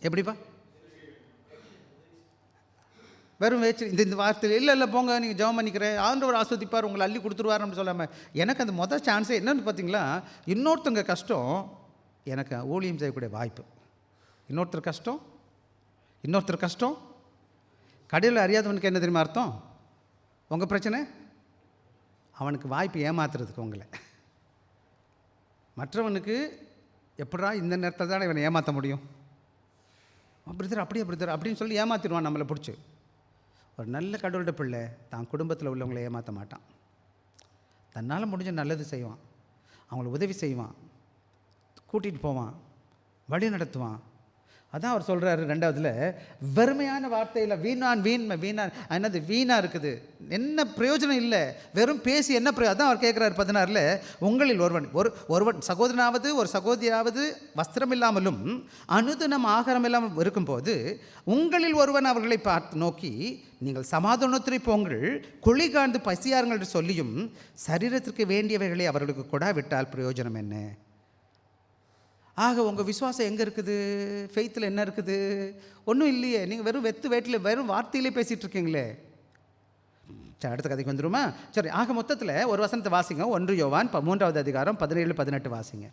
எப்படிப்பா? வெறும் வேச்சு இந்த வார்த்தையில் இல்லை போங்க நீங்கள் ஜெபம் பண்ணிக்கிறேன், ஆண்டவர் ஆஸ்வதிப்பார், உங்களை அள்ளி கொடுத்துருவாருன்னு சொல்லாமல், எனக்கு அந்த மொதல் சான்ஸே என்னென்னு பார்த்தீங்களா, இன்னொருத்தங்க கஷ்டம் எனக்கு ஊழியம் செய்யக்கூடிய வாய்ப்பு. இன்னொருத்தர் கஷ்டம் கடையில் அறியாதவனுக்கு என்ன தெரியுமா அர்த்தம்? உங்கள் பிரச்சனை அவனுக்கு வாய்ப்பு ஏமாத்துறதுக்கு உங்களை. மற்றவனுக்கு எப்படா இந்த நேரத்தில் தானே இவனை ஏமாற்ற முடியும், பிரதர் அப்படியே பிரதர் அப்படின்னு சொல்லி ஏமாற்றிடுவான் நம்மளை பிடிச்சி. ஒரு நல்ல கடவுளோட பிள்ளை தான் குடும்பத்தில் உள்ளவங்களை ஏமாற்ற மாட்டான். தன்னால் முடிஞ்ச நல்லது செய்வான், அவங்கள உதவி செய்வான், கூட்டிகிட்டு போவான், வழி நடத்துவான். அதான் அவர் சொல்கிறாரு ரெண்டாவதுல, வெறுமையான வார்த்தையில் என்னது வீணாக இருக்குது, என்ன பிரயோஜனம் இல்லை, வெறும் பேசி என்ன அதான் அவர் கேட்குறாரு 16. உங்களில் ஒருவன் சகோதரனாவது ஒரு சகோதரியாவது வஸ்திரம் இல்லாமலும் அனுதினம் ஆகாரம் இல்லாமல் இருக்கும்போது உங்களில் ஒருவன் அவர்களை பார்த்து நோக்கி, நீங்கள் சமாதானத்திற்கு போங்கள், குழி காண்டு பசியாருங்கள் என்று சொல்லியும் சரீரத்திற்கு வேண்டியவைகளை அவர்களுக்கு கொடாவிட்டால் பிரயோஜனம் என்ன? ஆக உங்கள் விசுவாசம் எங்கே இருக்குது? ஃபெய்த்தில் என்ன இருக்குது? ஒன்றும் இல்லையே. நீங்கள் வெறும் வேட்டில் வெறும் வார்த்தையிலே பேசிகிட்டு இருக்கீங்களே. சரி, அடுத்த கதைக்கு வந்துடுமா? சரி, ஆக மொத்தத்தில் ஒரு வசனத்தை வாசிங்க. 1 யோவான் 3வது அதிகாரம் 17-18 வாசிங்க.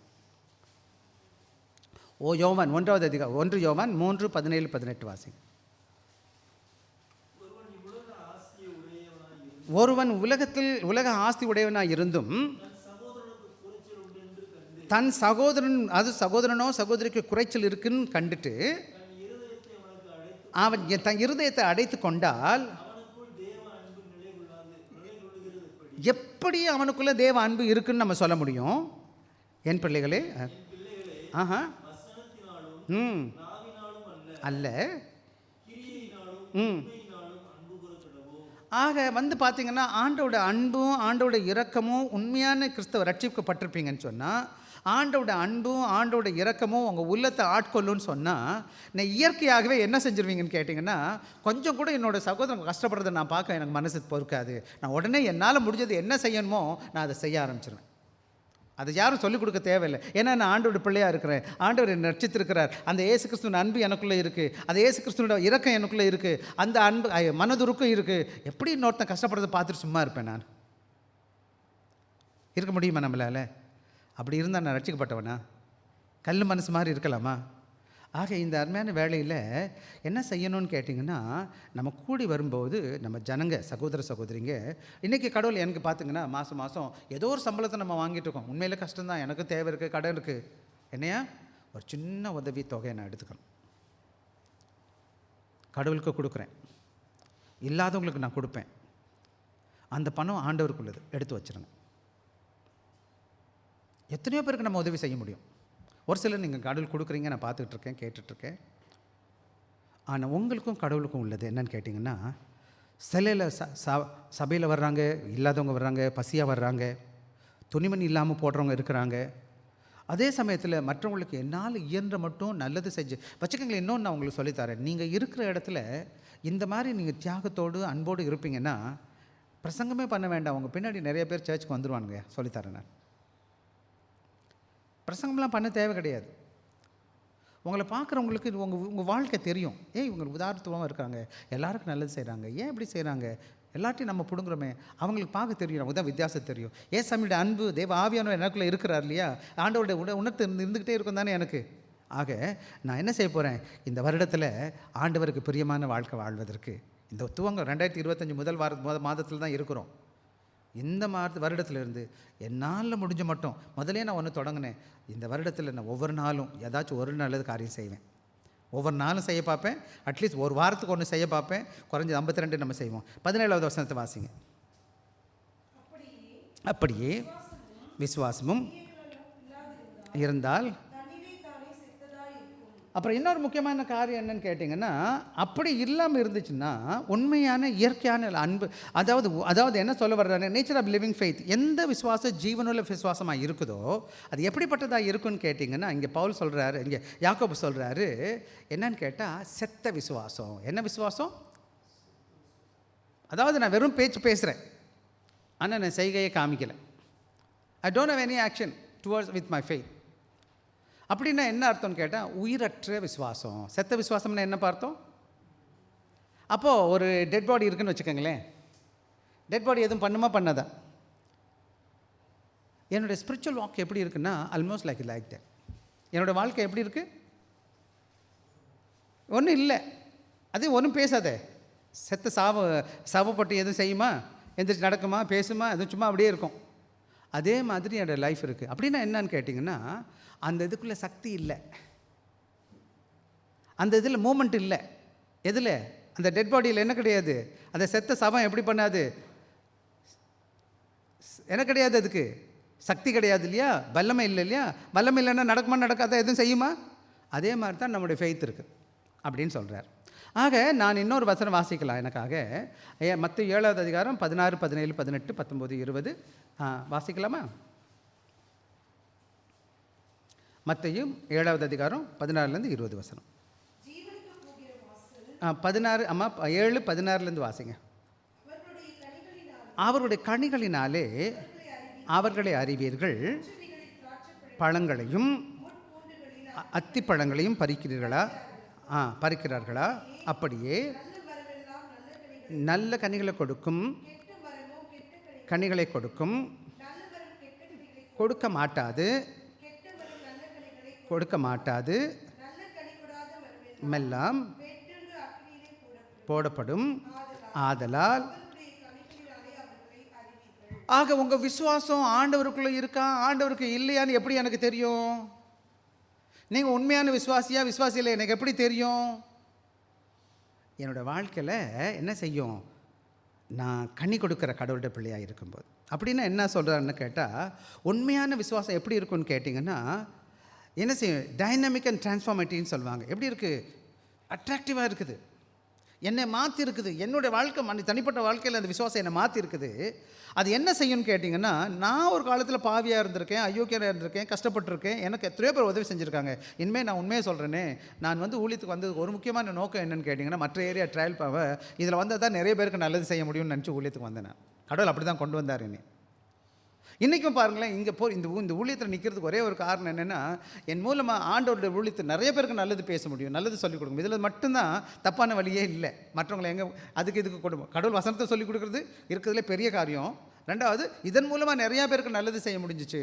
யோவான் 1வது அதிகாரம் 1 யோவான் 3:17-18 வாசிங்க. ஒருவன் உலக ஆஸ்தி உடையவனாய் இருந்தும் தன் சகோதரனோ சகோதரிக்கு குறைச்சல் இருக்குன்னு கண்டுட்டு அவன் தன் இருதயத்தை அடைத்து கொண்டால் எப்படி அவனுக்குள்ள தேவ அன்பு இருக்குன்னு நம்ம சொல்ல முடியும்? என் பிள்ளைகளே, அல்ல. ஆக பார்த்தீங்கன்னா ஆண்டோட அன்பும் ஆண்டோட இரக்கமும் உண்மையான கிறிஸ்தவ ரட்சிக்கப்பட்டிருப்பீங்கன்னு சொன்னால், ஆண்டோட அன்பும் ஆண்டோட இரக்கமும் உங்கள் உள்ளத்தை ஆட்கொள்ளுன்னு சொன்னால், நான் இயற்கையாகவே என்ன செஞ்சுருவீங்கன்னு கேட்டிங்கன்னா, கொஞ்சம் கூட என்னோடய சகோதரன் கஷ்டப்படுறதை நான் பார்க்க எனக்கு மனசு பொறுக்காது. நான் உடனே என்னால் முடிஞ்சது என்ன செய்யணுமோ நான் அதை செய்ய ஆரம்பிச்சிருவேன். அது யாரும் சொல்லிக் கொடுக்க தேவையில்லை. ஏன்னா நான் ஆண்டோட பிள்ளையாக இருக்கிறேன், ஆண்டவர் என்னை ரட்சித்திருக்கிறார், அந்த இயேசு கிறிஸ்துவின் அன்பு எனக்குள்ளே இருக்குது, அந்த இயேசு கிறிஸ்துவோட இரக்கம் எனக்குள்ளே இருக்குது, அந்த அன்பு மனதுருக்கம் இருக்குது. எப்படி இன்னொருத்தன் கஷ்டப்படுறதை பார்த்துட்டு சும்மா இருப்பேன்? நான் இருக்க முடியுமா நம்மளால்? அப்படி இருந்தால் நான் ரட்சிக்கப்பட்டவனா? கல் மனசு மாதிரி இருக்கலாமா? ஆக இந்த அருமையான வேலையில் என்ன செய்யணும்னு கேட்டிங்கன்னா, நம்ம கூடி வரும்போது நம்ம ஜனங்க சகோதர சகோதரிங்க, இன்றைக்கி கடவுள் எனக்கு பார்த்திங்கன்னா மாதம் ஏதோ ஒரு சம்பளத்தை நம்ம வாங்கிட்டு இருக்கோம். உண்மையில் கஷ்டம்தான், எனக்கு தேவை இருக்குது, கடன் இருக்குது. என்னையா ஒரு சின்ன உதவி தொகையை நான் எடுத்துக்கிறேன், கடவுளுக்கு கொடுக்குறேன், இல்லாதவங்களுக்கு நான் கொடுப்பேன். அந்த பணம் ஆண்டவருக்குள்ளது, எடுத்து வச்சிருங்க. எத்தனையோ பேருக்கு நம்ம உதவி செய்ய முடியும். ஒரு சிலர் நீங்கள் கடவுள் கொடுக்குறீங்க, நான் பார்த்துட்ருக்கேன், கேட்டுட்ருக்கேன். ஆனால் உங்களுக்கும் கடவுளுக்கும் உள்ளது என்னன்னு கேட்டிங்கன்னா, சிலையில் சபையில் வர்றாங்க, இல்லாதவங்க வர்றாங்க, பசியாக வர்றாங்க, துணிமணி இல்லாமல் போடுறவங்க இருக்கிறாங்க. அதே சமயத்தில் மற்றவங்களுக்கு என்னால் இயன்ற மட்டும் நல்லது செஞ்சு வச்சுக்கோங்களேன். இன்னொன்று நான் உங்களுக்கு சொல்லித்தரேன். நீங்கள் இருக்கிற இடத்துல இந்த மாதிரி நீங்கள் தியாகத்தோடு அன்போடு இருப்பீங்கன்னா பிரசங்கமே பண்ண வேண்டாம், அவங்க பின்னாடி நிறைய பேர் சர்ச்சுக்கு வந்துடுவானுங்க. சொல்லித்தரேன் நான். பிரசங்கம்லாம் பண்ண தேவை கிடையாது. உங்களை பார்க்குறவங்களுக்கு உங்கள் வாழ்க்கை தெரியும். இவங்க உதாரணத்துவமாக இருக்காங்க, எல்லாருக்கும் நல்லது செய்கிறாங்க, ஏன் இப்படி செய்கிறாங்க, எல்லாத்தையும் நம்ம பிடுங்குறோமே, அவங்களுக்கு பார்க்க தெரியும், நமக்கு தான் வித்தியாசம் தெரியும். சாமியோட அன்பு தேவ ஆவியானவர் எனக்குள்ளே இருக்கிறார் இல்லையா, ஆண்டவருடைய உணர்த்து இருந்துக்கிட்டே இருக்கும் தானே எனக்கு. ஆக நான் என்ன செய்ய போகிறேன், இந்த வருடத்தில் ஆண்டவருக்கு பிரியமான வாழ்க்கை வாழ்வதற்கு இந்த 2025 முதல் மாதத்தில் தான் இருக்கிறோம். இந்த வருடத்திலிருந்து என்னால் முடிஞ்ச மட்டும் முதலே நான் ஒன்று தொடங்கினேன். இந்த வருடத்தில் நான் ஒவ்வொரு நாளும் ஏதாச்சும் ஒரு நல்லது காரியம் செய்வேன். ஒவ்வொரு நாளும் செய்ய பார்ப்பேன். அட்லீஸ்ட் ஒரு வாரத்துக்கு ஒன்று செய்ய பார்ப்பேன். குறைஞ்சது 52 நம்ம செய்வோம். 17வது வசனத்தை வாசிங்க. அப்படியே விசுவாசமும் இருந்தால். அப்புறம் இன்னொரு முக்கியமான காரியம் என்னன்னு கேட்டிங்கன்னா, அப்படி இல்லாமல் இருந்துச்சுன்னா உண்மையான இயற்கையான அன்பு, அதாவது என்ன சொல்ல வர்றாங்க, நேச்சர் ஆஃப் லிவிங் ஃபெய்த், எந்த விசுவாசம் ஜீவனுள்ள விசுவாசமாக இருக்குதோ அது எப்படிப்பட்டதாக இருக்குன்னு கேட்டிங்கன்னா, இங்கே பவுல் சொல்கிறாரு, இங்கே யாக்கோபு சொல்கிறாரு என்னன்னு கேட்டால் செத்த விசுவாசம். என்ன விசுவாசம்? அதாவது நான் வெறும் பேச்சு பேசுகிறேன், ஆனால் நான் செய்கையை காமிக்கலை. I don't have any action towards with my faith. அப்படின்னா என்ன அர்த்தம்னு கேட்டால் உயிரற்ற விசுவாசம். செத்த விசுவாசம்னா என்ன பார்த்தோம்? அப்போது ஒரு டெட் பாடி இருக்குதுன்னு வச்சுக்கோங்களேன். டெட் பாடி எதுவும் பண்ணுமா பண்ணதா? என்னுடைய ஸ்பிரிச்சுவல் வாக் எப்படி இருக்குன்னா ஆல்மோஸ்ட் லைக் தட். என்னோடய வாழ்க்கை எப்படி இருக்குது? ஒன்றும் இல்லை, அது ஒன்றும் பேசாதே. செத்த சாவப்பட்டு எதுவும் செய்யுமா, எந்திரிச்சு நடக்குமா, பேசுமா, எதுவும் சும்மா அப்படியே இருக்கும். அதே மாதிரி என்னோடய லைஃப் இருக்குது. அப்படின்னா என்னன்னு கேட்டிங்கன்னா, அந்த இதுக்குள்ளே சக்தி இல்லை, அந்த இதில் மூமெண்ட் இல்லை. எதில்? அந்த டெட் பாடியில் என்ன கிடையாது, அந்த செத்த சவம் எப்படி பண்ணாது, என்ன கிடையாது, அதுக்கு சக்தி கிடையாது இல்லையா, வல்லமை இல்லை இல்லையா. வல்லமை இல்லைன்னா நடக்குமா நடக்காத, எதுவும் செய்யுமா? அதே மாதிரி தான் நம்முடைய ஃபெய்த் இருக்குது அப்படின்னு சொல்கிறார். ஆக நான் இன்னொரு வசனம் வாசிக்கலாம் எனக்காக. மத்தேயு 7வது அதிகாரம் 16, 17, 18, 19, 20 வாசிக்கலாமா? மத்தேயு 7வது அதிகாரம் 16லேருந்து 20 வசனம். 16, அம்மா 7, 16லேருந்து வாசிங்க. அவருடைய கனிகளினாலே அவர்களை அறிவீர்கள், பழங்களையும் அத்திப்பழங்களையும் பறிக்கிறார்களா? அப்படியே நல்ல கனிகளை கொடுக்கும் கொடுக்க மாட்டாது மெல்லாம் போடப்படும். ஆதலால் ஆக உங்கள் விசுவாசம் ஆண்டவருக்குள்ளே இருக்கா, ஆண்டவருக்கு இல்லையான்னு எப்படி எனக்கு தெரியும்? நீங்கள் உண்மையான விசுவாசி இல்லை எனக்கு எப்படி தெரியும்? என்னோடய வாழ்க்கையில் என்ன செய்யும், நான் கனி கொடுக்குற கடவுளுடைய பிள்ளையாக இருக்கும்போது. அப்படின்னா என்ன சொல்கிறாருன்னு கேட்டால், உண்மையான விசுவாசம் எப்படி இருக்குன்னு கேட்டிங்கன்னா என்ன செய்யும், டைனமிக் அண்ட் டிரான்ஸ்ஃபார்மேட்டிவ்னு சொல்லுவாங்க. எப்படி இருக்குது? அட்ராக்டிவாக இருக்குது, என்னை மாற்றி இருக்குது. என்னுடைய வாழ்க்கை தனிப்பட்ட வாழ்க்கையில் அந்த விசுவாசம் என்னை மாற்றி இருக்குது. அது என்ன செய்யும்னு கேட்டிங்கன்னா, நான் ஒரு காலத்தில் பாவியாக இருந்திருக்கேன், அயோக்கியராக இருந்திருக்கேன், கஷ்டப்பட்டிருக்கேன், எனக்கு எத்தனையோ பேர் உதவி செஞ்சுருக்காங்க. இனிமேல் நான் உண்மையை சொல்கிறேனே, நான் ஊழியத்துக்கு வந்ததுக்கு ஒரு முக்கியமான நோக்கம் என்னென்னு கேட்டிங்கன்னா, மற்ற ஏரியா ட்ரையல் இதில் வந்தால் தான் நிறைய பேருக்கு நல்லது செய்ய முடியும்னு நினச்சி ஊழியத்துக்கு வந்தேன். நான் கடவுள் அப்படி தான் கொண்டு வந்தார் என்னை. இன்றைக்கும் பாருங்களேன், இங்கே இந்த ஊழியத்தில் நிற்கிறதுக்கு ஒரே ஒரு காரணம் என்னென்னா, என் மூலமாக ஆண்டவருடைய ஊழியத்தை நிறைய பேருக்கு நல்லது பேச முடியும், நல்லது சொல்லிக் கொடுக்கும். இதில் மட்டும்தான் தப்பான வழியே இல்லை. மற்றவங்களை எங்கே இதுக்கு கொடுக்கும். கடவுள் வசனத்தை சொல்லிக் கொடுக்குறது இருக்கிறதுலே பெரிய காரியம். ரெண்டாவது, இதன் மூலமாக நிறையா பேருக்கு நல்லது செய்ய முடிஞ்சிச்சு.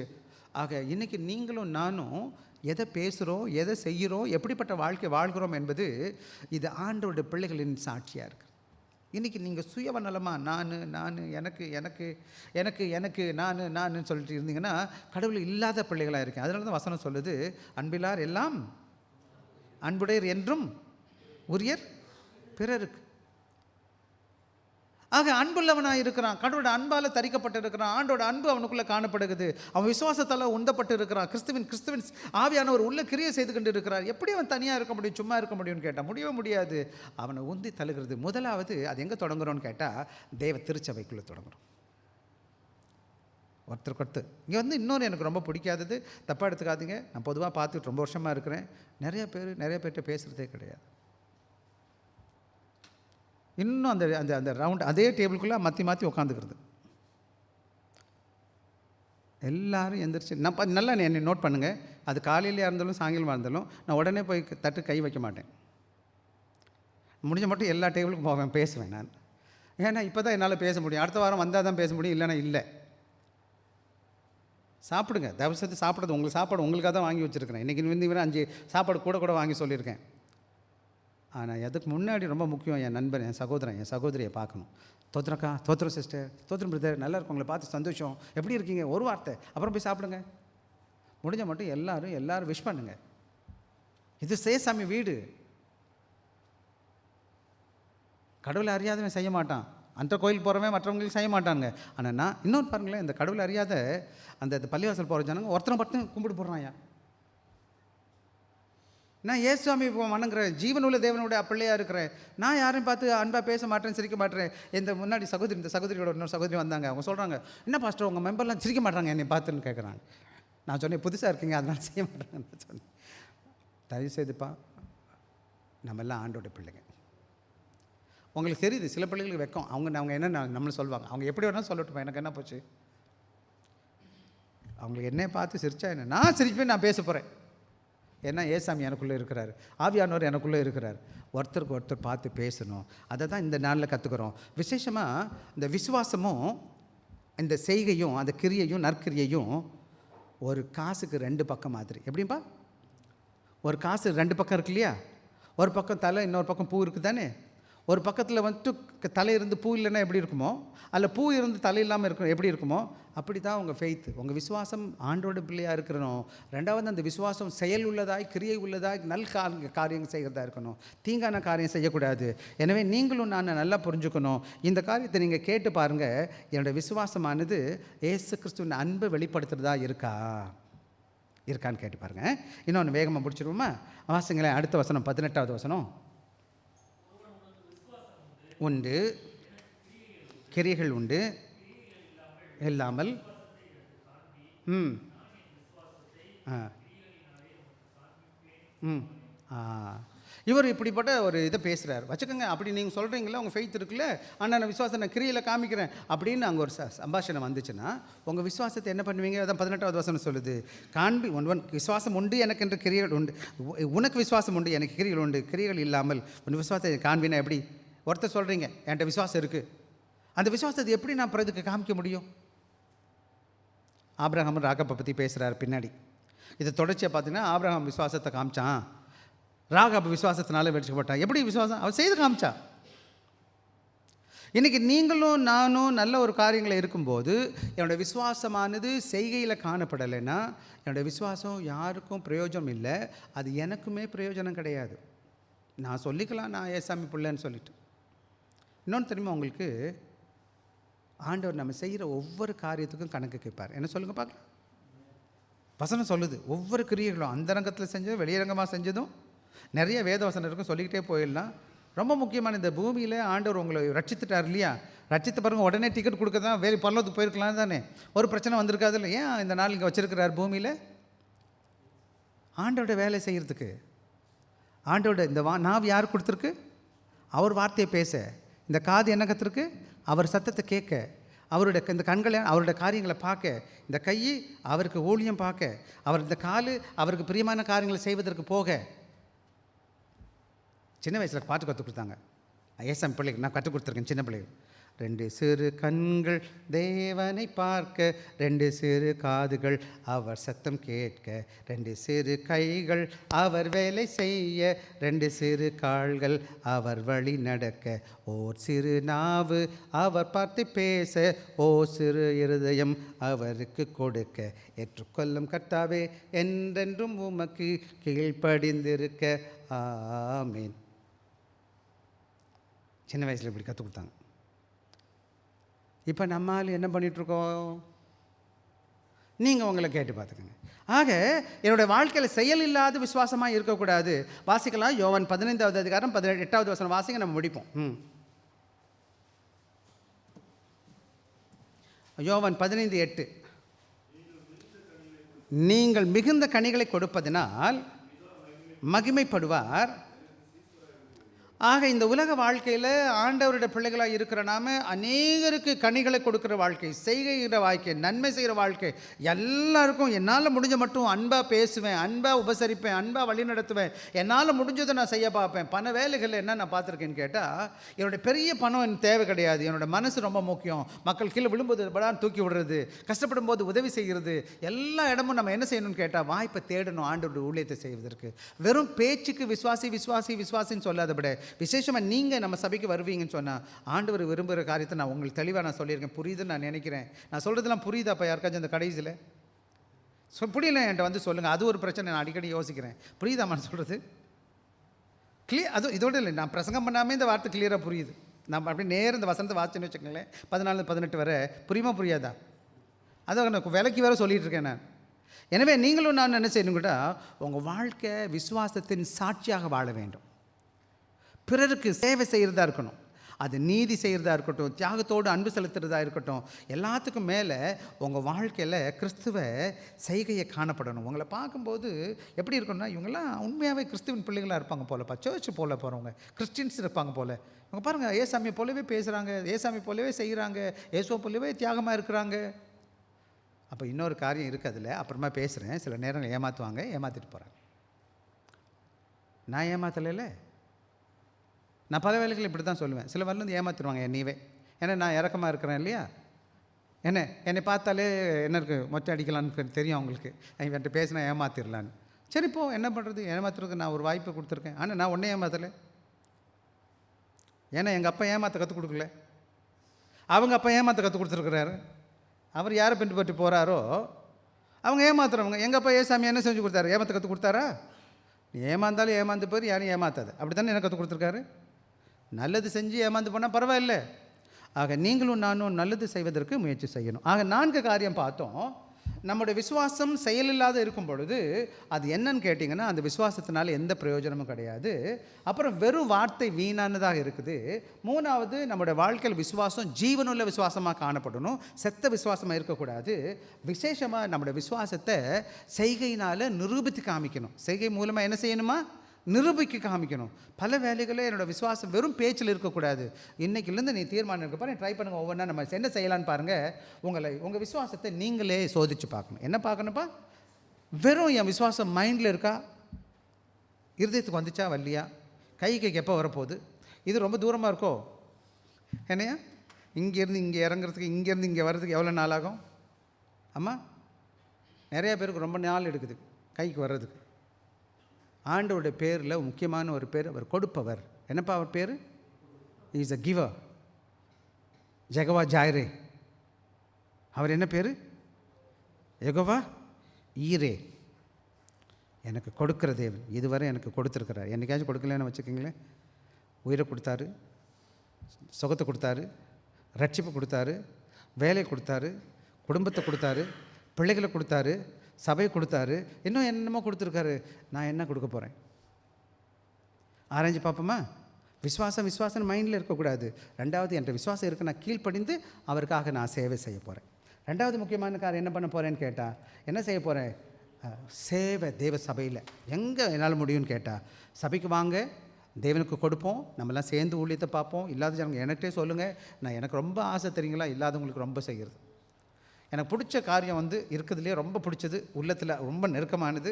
ஆக இன்றைக்கி நீங்களும் நானும் எதை பேசுகிறோம், எதை செய்கிறோம், எப்படிப்பட்ட வாழ்க்கை வாழ்கிறோம் என்பது இது ஆண்டவருடைய பிள்ளைகளின் சாட்சியாக இருக்குது. இன்றைக்கி நீங்கள் சுயவநலமாக நான் எனக்கு நான் சொல்லிட்டு இருந்தீங்கன்னா கடவுள் இல்லாத பிள்ளைகளாக இருக்கேன். அதனால தான் வசனம் சொல்லுது, அன்பிலார் எல்லாம் அன்புடையர் என்றும் உரியர் பிறருக்கு. ஆக அன்புள்ளவனாக இருக்கிறான், கடவுளோட அன்பால் தரிக்கப்பட்டு இருக்கிறான், ஆண்டோட அன்பு அவனுக்குள்ளே காணப்படுகிறது, அவன் விசுவாசத்தால் உந்தப்பட்டு இருக்கிறான், கிறிஸ்துவின் ஆவியானவர் உள்ள கிரியை செய்து கொண்டு இருக்கிறார். எப்படி அவன் தனியாக இருக்க முடியும், சும்மா இருக்க முடியும்னு கேட்டால் முடியவே முடியாது. அவனை உந்தி தழுகிறது. முதலாவது அது எங்கே தொடங்குறோன்னு கேட்டால் தேவ திருச்சபைக்குள்ளே தொடங்குறோம். ஒருத்தருக்கு இங்கே இன்னொன்று எனக்கு ரொம்ப பிடிக்காதது, தப்பாக எடுத்துக்காதீங்க, நான் பொதுவாக பார்த்துட்டு ரொம்ப வருஷமாக இருக்கிறேன், நிறைய பேர்கிட்ட பேசுகிறதே கிடையாது. இன்னும் அந்த அந்த அந்த ரவுண்ட் அதே டேபிளுக்குள்ளே மாற்றி உட்காந்துக்கிறது. எல்லாரும் எந்திரிச்சு நல்லா என்னை நோட் பண்ணுங்கள், அது காலையிலையாக இருந்தாலும் சாயங்காலமாக இருந்தாலும் நான் உடனே போய் தட்டு கை வைக்க மாட்டேன். முடிஞ்ச மட்டும் எல்லா டேபிளுக்கும் போவேன், பேசுவேன் நான். ஏன்னா இப்போ தான் என்னால் பேச முடியும். அடுத்த வாரம் வந்தால் தான் பேச முடியும், இல்லைன்னா இல்லை. சாப்பிடுங்க, தயவு செய்து சாப்பிடுறது. உங்களுக்கு சாப்பாடு உங்களுக்காக தான் வாங்கி வச்சுருக்கிறேன். இன்றைக்கி வந்து 5 சாப்பாடு கூட வாங்கி சொல்லியிருக்கேன். ஆனால் அதுக்கு முன்னாடி ரொம்ப முக்கியம், என் நண்பன், என் சகோதரன், என் சகோதரியை பார்க்கணும். தோத்திரக்கா, தோத்திரம் சிஸ்டர், தோத்திரம் பிரதர், நல்லா இருக்கும், உங்களை பார்த்து சந்தோஷம், எப்படி இருக்கீங்க, ஒரு வார்த்தை, அப்புறம் போய் சாப்பிடுங்க. முடிஞ்ச மட்டும் எல்லாரும் விஷ் பண்ணுங்க. இது சேசாமி வீடு. கடவுளை அறியாதவன் செய்ய மாட்டான். அந்த கோயில் போகிறவன் மற்றவங்களுக்கு செய்ய மாட்டாங்க. ஆனால் நான் இன்னொன்று பாருங்களேன், இந்த கடவுளை அறியாத அந்த பள்ளிவாசல் போகிற ஜனங்க ஒருத்தனை மட்டும் கும்பிட்டு போடுறான். நான் ஏசுவாமி வணங்குறேன், ஜீவனுள்ள தேவனுடைய பிள்ளையாக இருக்கிறேன். நான் யாரையும் பார்த்து அன்பாக பேச மாட்டேன், சிரிக்க மாட்டேன். இந்த முன்னாடி இந்த சகோதரியோட இன்னொரு சகோதரி வந்தாங்க. அவங்க சொல்கிறாங்க, என்ன பாஸ்டர் உங்கள் மெம்பர்லாம் சிரிக்க மாட்டாங்க என்னை பார்த்துன்னு கேட்குறாங்க. நான் சொன்னேன், புதுசாக இருக்கீங்க அதனால செய்ய மாட்டேன்னு சொன்னேன். தயவுசெய்துப்பா, நம்மெல்லாம் ஆண்டோட பிள்ளைங்க. உங்களுக்கு தெரியுது, சில பிள்ளைகளுக்கு வைக்கும். அவங்க என்ன நம்மளை சொல்லுவாங்க, அவங்க எப்படி வேணாலும் சொல்லட்டுப்பா, எனக்கு என்ன போச்சு. அவங்களுக்கு என்னை பார்த்து சிரிச்சா என்ன, நான் சிரிப்பேன், நான் பேச போகிறேன். ஏன்னா ஏசாமி எனக்குள்ளே இருக்கிறார், ஆவியானவர் எனக்குள்ளே இருக்கிறார். ஒருத்தருக்கு ஒருத்தர் பார்த்து பேசணும். அதை தான் இந்த நாளில் கற்றுக்குறோம். விசேஷமாக இந்த விசுவாசமும் இந்த செய்கையும் அந்த கிரியையும் நற்கிரியையும் ஒரு காசுக்கு 2 பக்கம் மாதிரி. எப்படிப்பா, ஒரு காசு 2 பக்கம் இருக்கு இல்லையா? ஒரு பக்கம் தலை, இன்னொரு பக்கம் பூ இருக்குது தானே. ஒரு பக்கத்தில் வந்துட்டு தலை இருந்து பூ இல்லைன்னா எப்படி இருக்குமோ, அதில் பூ இருந்து தலை இல்லாமல் இருக்கணும் எப்படி இருக்குமோ, அப்படி தான் உங்கள் ஃபெய்த், உங்கள் விசுவாசம் ஆண்டோட பிள்ளையாக இருக்கணும். ரெண்டாவது, அந்த விசுவாசம் செயல் உள்ளதாய், கிரியை உள்ளதாய், காரியம் செய்கிறதா இருக்கணும். தீங்கான காரியம் செய்யக்கூடாது. எனவே நீங்களும் நான் நல்லா புரிஞ்சுக்கணும். இந்த காரியத்தை நீங்கள் கேட்டு பாருங்கள். என்னோடய விசுவாசமானது இயேசு கிறிஸ்துவின் அன்பை வெளிப்படுத்துகிறதா இருக்கான்னு கேட்டு பாருங்கள். இன்னொன்று வேகமாக முடிச்சிடுவோமா? வாசிங்களேன், அடுத்த வசனம், 18வது வசனம். உண்டு, கிரியைகள் உண்டு இல்லாமல் இவர் இப்படிப்பட்ட ஒரு இதை பேசுகிறார் வச்சுக்கோங்க. அப்படி நீங்கள் சொல்கிறீங்களா, உங்கள் ஃபெய்த் இருக்குல்ல, ஆனால் நான் விசுவாசத்தை நான் கிரியில் காமிக்கிறேன் அப்படின்னு அங்கே ஒரு சம்பாஷணம் வந்துச்சுன்னா உங்கள் விசுவாசத்தை என்ன பண்ணுவீங்க? அதான் 18வது வசனம் சொல்லுது, விசுவாசம் உண்டு எனக்கு என்று கிரியைகள் உண்டு, உனக்கு விசுவாசம் உண்டு எனக்கு கிரியைகள் உண்டு, கிரியைகள் இல்லாமல் உன் விசுவாசத்தை காண்பினா எப்படி? ஒருத்தர் சொல்கிறீங்க என்கிட்ட விசுவாசம் இருக்குது, அந்த விசுவாசத்தை எப்படி நான் பிறதுக்கு காமிக்க முடியும்? ஆபிரகாம் ராகப்பை பற்றி பேசுகிறார் பின்னாடி. இதை தொடர்ச்சியாக பார்த்தீங்கன்னா, ஆபிரகாம் விசுவாசத்தை காமிச்சான், ராகப் விசுவாசத்தினால வெடிக்கப்பட்டான். எப்படி விசுவாசம்? அவர் செய்து காமிச்சா. இன்றைக்கி நீங்களும் நானும் நல்ல ஒரு காரியங்களில் இருக்கும்போது என்னோடய விசுவாசமானது செய்கையில் காணப்படலைன்னா என்னோடய விசுவாசம் யாருக்கும் பிரயோஜனம் இல்லை, அது எனக்குமே பிரயோஜனம் கிடையாது. நான் சொல்லிக்கலாம் நான் ஏசாமி பிள்ளைன்னு சொல்லிட்டு. இன்னொன்று தெரியுமா உங்களுக்கு, ஆண்டவர் நம்ம செய்கிற ஒவ்வொரு காரியத்துக்கும் கணக்கு கேட்பார். என்ன சொல்லுங்கள் பார்க்கலாம். வசனம் சொல்லுது, ஒவ்வொரு கிரியைகளும் அந்தரங்கத்தில் செஞ்சதும் வெளியரங்கமாக செஞ்சதும் நிறைய வேத வசனம் இருக்கும், சொல்லிக்கிட்டே போயிடலாம். ரொம்ப முக்கியமான இந்த பூமியில் ஆண்டவர் உங்களை ரட்சித்துட்டார் இல்லையா? ரட்சித்த பாருங்கள், உடனே டிக்கெட் கொடுக்க தான் வேறு பரலோகத்துக்கு போயிருக்கலாம் தானே, ஒரு பிரச்சனை வந்திருக்காது இல்லை? ஏன் இந்த நாள் இங்கே வச்சுருக்கிறார் பூமியில்? ஆண்டோட வேலை செய்கிறதுக்கு. ஆண்டோட இந்த நாவு யார் கொடுத்துருக்கு? அவர் வார்த்தையை பேச. இந்த காது என்ன கற்றுருக்கு? அவர் சத்தத்தை கேட்க. அவருடைய இந்த கண்களை அவருடைய காரியங்களை பார்க்க. இந்த கை அவருக்கு ஊழியம் பார்க்க. அவர் இந்த காலு அவருக்கு பிரியமான காரியங்களை செய்வதற்கு போக. சின்ன வயசில் பாட்டு கற்றுக் கொடுத்தாங்க ஏசாமி பிள்ளைக்கு, நான் கற்றுக் கொடுத்துருக்கேன் சின்ன பிள்ளைகள். 2 சிறு கண்கள் தேவனை பார்க்க, 2 சிறு காதுகள் அவர் சத்தம் கேட்க, 2 சிறு கைகள் அவர் வேலை செய்ய, 2 சிறு கால்கள் அவர் வழி நடக்க, ஓர் சிறு நாவு அவர் பார்த்து பேச, ஓ சிறு இருதயம் அவருக்கு கொடுக்க, ஏற்றுக்கொள்ளும் கர்த்தாவே என்றென்றும் உமக்கு கீழ்ப்படிந்திருக்க ஆமீன். சின்ன வயசில் இப்படி கற்றுக் கொடுத்தாங்க. இப்போ நம்மால் என்ன பண்ணிகிட்ருக்கோம்? நீங்கள் உங்களை கேட்டு பார்த்துக்கோங்க. ஆக என்னுடைய வாழ்க்கையில் செயல் இல்லாத விசுவாசமாக இருக்கக்கூடாது. வாசிக்கலாம், யோவான் 15வது அதிகாரம் 8வது வசனம் வாசிங்க, நம்ம முடிப்போம். யோவான் 15:8. நீங்கள் மிகுந்த கனிகளை கொடுப்பதனால் மகிமைப்படுவார், ஆக இந்த உலக வாழ்க்கையில் ஆண்டவருடைய பிள்ளைகளாக இருக்கிற நாம அநேகருக்கு கனிகளை கொடுக்குற வாழ்க்கை, செய்கிற வாழ்க்கை, நன்மை செய்கிற வாழ்க்கை, எல்லாருக்கும் என்னால் முடிஞ்ச மட்டும் அன்பாக பேசுவேன், அன்பாக உபசரிப்பேன், அன்பாக வழி நடத்துவேன், என்னால் முடிஞ்சதை நான் செய்ய பார்ப்பேன். பண வேலைகளில் என்ன நான் பார்த்துருக்கேன்னு கேட்டால், என்னோடய பெரிய பணம் எனக்கு தேவை கிடையாது, என்னோட மனசு ரொம்ப முக்கியம். மக்கள் கீழே விழும்போது படான்னு தூக்கி விடுறது, கஷ்டப்படும் போது உதவி செய்கிறது, எல்லா இடமும் நம்ம என்ன செய்யணும்னு கேட்டால் வாய்ப்பை தேடணும் ஆண்டவருடைய ஊழியத்தை செய்வதற்கு. வெறும் பேச்சுக்கு விசுவாசி விசுவாசி விசுவாசின்னு சொல்லாதபடி விசேஷமாக நீங்கள் நம்ம சபைக்கு வருவீங்கன்னு சொன்னால் ஆண்டவர் விரும்புகிற காரியத்தை நான் உங்களுக்கு தெளிவாக நான் சொல்லியிருக்கேன். புரியுதுன்னு நான் நினைக்கிறேன். நான் சொல்கிறதுலாம் புரியுதாப்பா யாருக்காச்சும் அந்த கடைசியில் புரியல என்கிட்ட வந்து சொல்லுங்கள். அது ஒரு பிரச்சனை, நான் அடிக்கடி யோசிக்கிறேன். புரியுதாம்மா நான் சொல்கிறது கிளியர்? அதுவும் இதோடு இல்லை, நான் பிரசங்கம் பண்ணாமல் இந்த வார்த்தை கிளியராக புரியுது. நம்ம அப்படி நேரம் இந்த வசனத்தை வாசிச்சுன்னு வச்சுக்கோங்களேன், 14-18 வரை புரியுமா புரியாதா? அதான் எனக்கு விலைக்கு வேறு சொல்லிகிட்டு இருக்கேன் நான். எனவே நீங்களும் நான் என்ன செய்யணும் கூட, உங்கள் வாழ்க்கை விசுவாசத்தின் சாட்சியாக வாழ வேண்டும். பிறருக்கு சேவை செய்கிறதா இருக்கணும், அது நீதி செய்கிறதா இருக்கட்டும், தியாகத்தோடு அன்பு செலுத்துகிறதா இருக்கட்டும், எல்லாத்துக்கும் மேலே உங்கள் வாழ்க்கையில் கிறிஸ்துவ செய்கையை காணப்படணும். உங்களை பார்க்கும்போது எப்படி இருக்கணும்னா, இவங்கெல்லாம் உண்மையாகவே கிறிஸ்துவின் பிள்ளைகளாக இருப்பாங்க போலப்பா, சர்ச்சு போல போகிறவங்க கிறிஸ்டின்ஸ் இருப்பாங்க போல். இவங்க பாருங்கள், ஏசாமியை போலவே பேசுகிறாங்க, ஏசாமி போலவே செய்கிறாங்க, ஏசுவை போலவே தியாகமாக இருக்கிறாங்க. அப்போ இன்னொரு காரியம் இருக்குது அதில், அப்புறமா பேசுகிறேன். சில நேரங்கள் ஏமாற்றுவாங்க, ஏமாற்றிட்டு போகிறாங்க. நான் ஏமாத்தலைல, நான் பல வேலைகள் இப்படி தான் சொல்லுவேன். சில வரல வந்து ஏமாற்றிடுவாங்க என்னையவே. ஏன்னா நான் இறக்கமாக இருக்கிறேன் இல்லையா? என்னை பார்த்தாலே என்ன இருக்குது, மொட்டை அடிக்கலான்னு தெரியும் அவங்களுக்கு. இவன்ட்டு பேசினா ஏமாத்திடலான்னு. சரி இப்போ என்ன பண்ணுறது, ஏமாத்துறதுக்கு நான் ஒரு வாய்ப்பு கொடுத்துருக்கேன். ஆனால் நான் ஒன்றே ஏமாத்தலை. ஏன்னா எங்கள் அப்பா ஏமாற்ற கற்றுக் கொடுக்கல, அவங்க அப்பா ஏமாற்ற கற்றுக் கொடுத்துருக்குறாரு. அவர் யாரை பின்பற்றி போகிறாரோ அவங்க ஏமாத்துறவங்க. எங்கள் அப்பா ஏசாமி என்ன செஞ்சு கொடுத்தாரு, ஏமாற்ற கற்றுக் கொடுத்தாரா? நீ ஏமாந்தாலும் ஏமாந்து போய் யாரும் ஏமாத்தாது, அப்படி தானே எனக்கு கற்றுக் கொடுத்துருக்காரு. நல்லது செஞ்சு ஏமாந்து போனால் பரவாயில்ல. ஆக நீங்களும் நானும் நல்லது செய்வதற்கு முயற்சி செய்யணும். ஆக 4 காரியம் பார்த்தோம். நம்முடைய விசுவாசம் செயலில்லாத இருக்கும் பொழுது அது என்னன்னு கேட்டிங்கன்னா, அந்த விசுவாசத்தினால எந்த பிரயோஜனமும் கிடையாது. அப்புறம் வெறும் வார்த்தை வீணானதாக இருக்குது. 3வது, நம்முடைய வாழ்க்கையில் விசுவாசம் ஜீவனுள்ள விசுவாசமாக காணப்படணும், செத்த விசுவாசமாக இருக்கக்கூடாது. விசேஷமாக நம்முடைய விசுவாசத்தை செய்கையினால் நிரூபித்து காமிக்கணும். செய்கை மூலமாக என்ன செய்யணுமா, நிரூபிக்க காமிக்கணும். பல வேலைகளில் என்னோடய விசுவாசம் வெறும் பேச்சில் இருக்கக்கூடாது. இன்றைக்கிலேருந்து நீ தீர்மானம் இருக்க பாருங்க, ட்ரை பண்ணுங்கள். ஒவ்வொன்றா நம்ம என்ன செய்யலான்னு பாருங்கள். உங்கள் விசுவாசத்தை நீங்களே சோதித்து பார்க்கணும். என்ன பார்க்கணுப்பா, வெறும் என் விசுவாசம் மைண்டில் இருக்கா, இருதயத்துக்கு வந்துச்சா வரலையா, கைக்கு எப்போ வரப்போகுது, இது ரொம்ப தூரமாக இருக்கோ என்னையா, இங்கேருந்து இங்கே இறங்குறதுக்கு, இங்கேருந்து இங்கே வர்றதுக்கு எவ்வளோ நாள் ஆகும்? அம்மா, நிறையா பேருக்கு ரொம்ப நாள் எடுக்குது கைக்கு வர்றதுக்கு. ஆண்டவருடைய பேரில் முக்கியமான ஒரு பேர், அவர் கொடுப்பவர். என்னப்பா அவர் பேர்? Is a giver. ஜெகவா ஜாயிரே. அவர் என்ன பேர்? யெகோவா ஈரே. எனக்கு கொடுக்குற தேவன். இதுவரை எனக்கு கொடுத்துருக்கிறார். என்னைக்காச்சும் கொடுக்கலன்னு வச்சுக்கோங்களேன். உயிரை கொடுத்தாரு, சுகத்தை கொடுத்தாரு, ரட்சிப்பு கொடுத்தாரு, வேலை கொடுத்தாரு, குடும்பத்தை கொடுத்தாரு, பிள்ளைகளை கொடுத்தாரு, சபை கொடுத்தாரு, இன்னும் என்னமோ கொடுத்துருக்காரு. நான் என்ன கொடுக்க போகிறேன்? ஆராய்ஞ்சு பார்ப்போமா? விசுவாசம் மைண்டில் இருக்கக்கூடாது. 2வது, என்ற விசுவாசம் இருக்குது, நான் கீழ்ப்படிந்து அவருக்காக நான் சேவை செய்ய போகிறேன். 2வது முக்கியமான காரியம் என்ன பண்ண போகிறேன்னு கேட்டால், என்ன செய்ய போகிறேன்? சேவை. தேவ சபையில் எங்கே என்னால் முடியும்னு கேட்டால், சபைக்கு வாங்க, தேவனுக்கு கொடுப்போம், நம்மலாம் சேர்ந்து ஊழியத்தை பார்ப்போம். இல்லாத ஜனங்க எனக்கிட்டே சொல்லுங்கள். எனக்கு ரொம்ப ஆசை தெரியுங்களா, இல்லாதவங்களுக்கு ரொம்ப செய்கிறது. எனக்கு பிடிச்ச காரியம் இருக்கிறதுலே ரொம்ப பிடிச்சது, உள்ளத்தில் ரொம்ப நெருக்கமானது,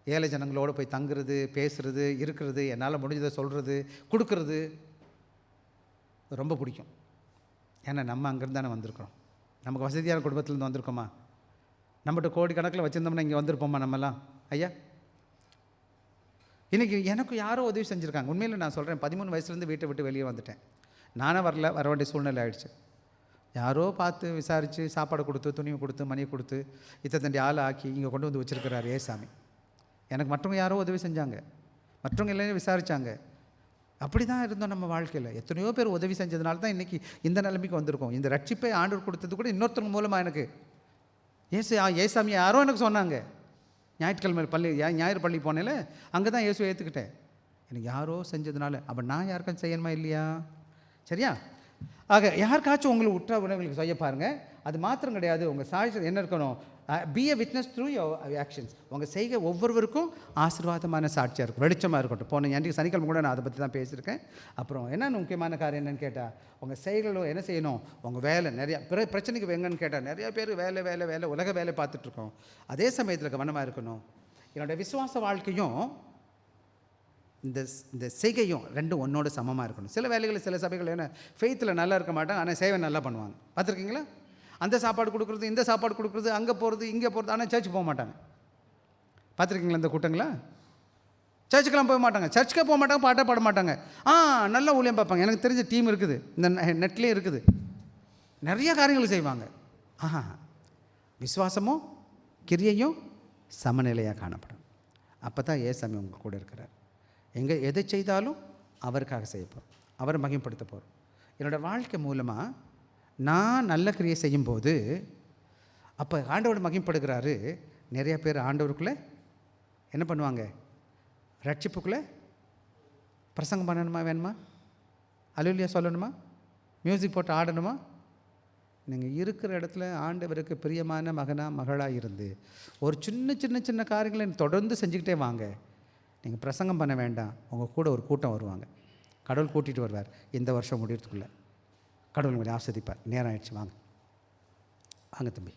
ஏழை ஜனங்களோடு போய் தங்குறது, பேசுகிறது, இருக்கிறது, என்னால் முடிஞ்சதை சொல்கிறது, கொடுக்கறது ரொம்ப பிடிக்கும். ஏன்னா நம்ம அங்கேருந்து தானே வந்திருக்கிறோம். நமக்கு வசதியான குடும்பத்துலேருந்து வந்திருக்கோமா? நம்மகிட்ட கோடிக்கணக்கில் வச்சுருந்தோம்னா இங்கே வந்திருப்போமா நம்மலாம்? ஐயா, இன்றைக்கி எனக்கு யாரோ உதவி செஞ்சுருக்காங்க. உண்மையில் நான் சொல்கிறேன், 13 வயசுலேருந்து வீட்டை விட்டு வெளியே வந்துட்டேன். நானே வர வேண்டிய சூழ்நிலை ஆகிடுச்சு. யாரோ பார்த்து விசாரித்து சாப்பாடு கொடுத்து, துணியை கொடுத்து, மணியை கொடுத்து, இத்தனை ஆள் ஆக்கி இங்கே கொண்டு வந்து வச்சுருக்கிறார் ஏசாமி. எனக்கு மற்றவங்க யாரோ உதவி செஞ்சாங்க, மற்றவங்க எல்லாரும் விசாரித்தாங்க. அப்படி தான் இருந்தோம் நம்ம வாழ்க்கையில். எத்தனையோ பேர் உதவி செஞ்சதுனால தான் இன்றைக்கி இந்த நிலைமைக்கு வந்திருக்கோம். இந்த ரட்சிப்பை ஆண்டவர் கொடுத்தது கூட இன்னொருத்தவங்க மூலமாக எனக்கு ஏசாமி யாரோ எனக்கு சொன்னாங்க. ஞாயிற்றுக்கிழமை ஞாயிறு பள்ளி போனேல, அங்கே தான் இயேசுவை ஏற்றுக்கிட்டேன். எனக்கு யாரோ செஞ்சதுனால. அப்போ நான் யாருக்கும் செய்யணுமா இல்லையா? சரியா? ஆக யாருக்காச்சும் உங்களுக்கு உற்ற உறவுகளுக்கு செய்ய பாருங்கள். அது மாத்திரம் கிடையாது, உங்கள் சாட்சி என்ன இருக்கணும், be a witness through your actions. உங்கள் செய்கை ஒவ்வொருவருக்கும் ஆசீர்வாதமான சாட்சியாக இருக்கும், வெளிச்சமாக இருக்கட்டும். போன அன்றைக்கி சனிக்கிழமை கூட நான் அதை பற்றி தான் பேசியிருக்கேன். அப்புறம் என்னென்ன முக்கியமான காரியம் என்னென்னு கேட்டால், உங்கள் செய்கைகளும் என்ன செய்யணும், உங்கள் வேலை நிறையா பிரச்சனைக்கு எங்கன்னு கேட்டால் நிறையா பேர் வேலை வேலை வேலை உலக வேலை பார்த்துட்ருக்கோம். அதே சமயத்தில் கவனமாக இருக்கணும். என்னோடய விசுவாச வாழ்க்கையும் இந்த செய்கையும் ரெண்டும் ஒன்றோட சமமாக இருக்கணும். சில வேலைகள் சில சபைகள் என்ன ஃபெய்த்தில் நல்லா இருக்க மாட்டாங்க, ஆனால் சேவை நல்லா பண்ணுவாங்க. பார்த்துருக்கீங்களா? அந்த சாப்பாடு கொடுக்குறது, இந்த சாப்பாடு கொடுக்குறது, அங்கே போகிறது, இங்கே போகிறது, ஆனால் சர்ச்சுக்கு போக மாட்டாங்க. பார்த்துருக்கீங்களா இந்த கூட்டங்களா? சர்ச்சுக்கெல்லாம் போக மாட்டாங்க, சர்ச்சுக்கே போக மாட்டாங்க, பாட்டே பாட மாட்டாங்க. நல்ல ஊழியம் பார்ப்பாங்க. எனக்கு தெரிஞ்ச டீம் இருக்குது, இந்த நெட்லேயே இருக்குது, நிறைய காரியங்கள் செய்வாங்க. விசுவாசமும் கிரியையும் சமநிலையாக காணப்படும். அப்போ தான் ஏசாமி உங்கள் கூட இருக்கிறார். எதை செய்தாலும் அவருக்காக செய்ய போகிறோம், அவரை மகிமைப்படுத்த போகிறோம். என்னோடய வாழ்க்கை மூலமாக நான் நல்ல கிரியை செய்யும்போது அப்போ ஆண்டவர் மகிமைப்படுகிறாரு. நிறைய பேர் ஆண்டவருக்குள்ளே என்ன பண்ணுவாங்க, ரட்சிப்புக்குள்ளே பிரசங்கம் பண்ணணுமா, வேணுமா, அல்லேலூயா சொல்லணுமா, மியூசிக் போட்டு ஆடணுமா? நீங்கள் இருக்கிற இடத்துல ஆண்டவருக்கு பிரியமான மகனாக மகளாக இருந்து ஒரு சின்ன சின்ன சின்ன காரியங்களை தொடர்ந்து செஞ்சுக்கிட்டே வாங்க. நீங்கள் பிரசங்கம் பண்ண வேண்டாம், உங்கள் கூட ஒரு கூட்டம் வருவாங்க. கடவுள் கூட்டிகிட்டு வருவார். இந்த வருஷம் முடியறதுக்குள்ளே கடவுள் உங்களை ஆஸ்வதிப்பார். நேரம் ஆயிடுச்சு, வாங்க வாங்க தம்பி.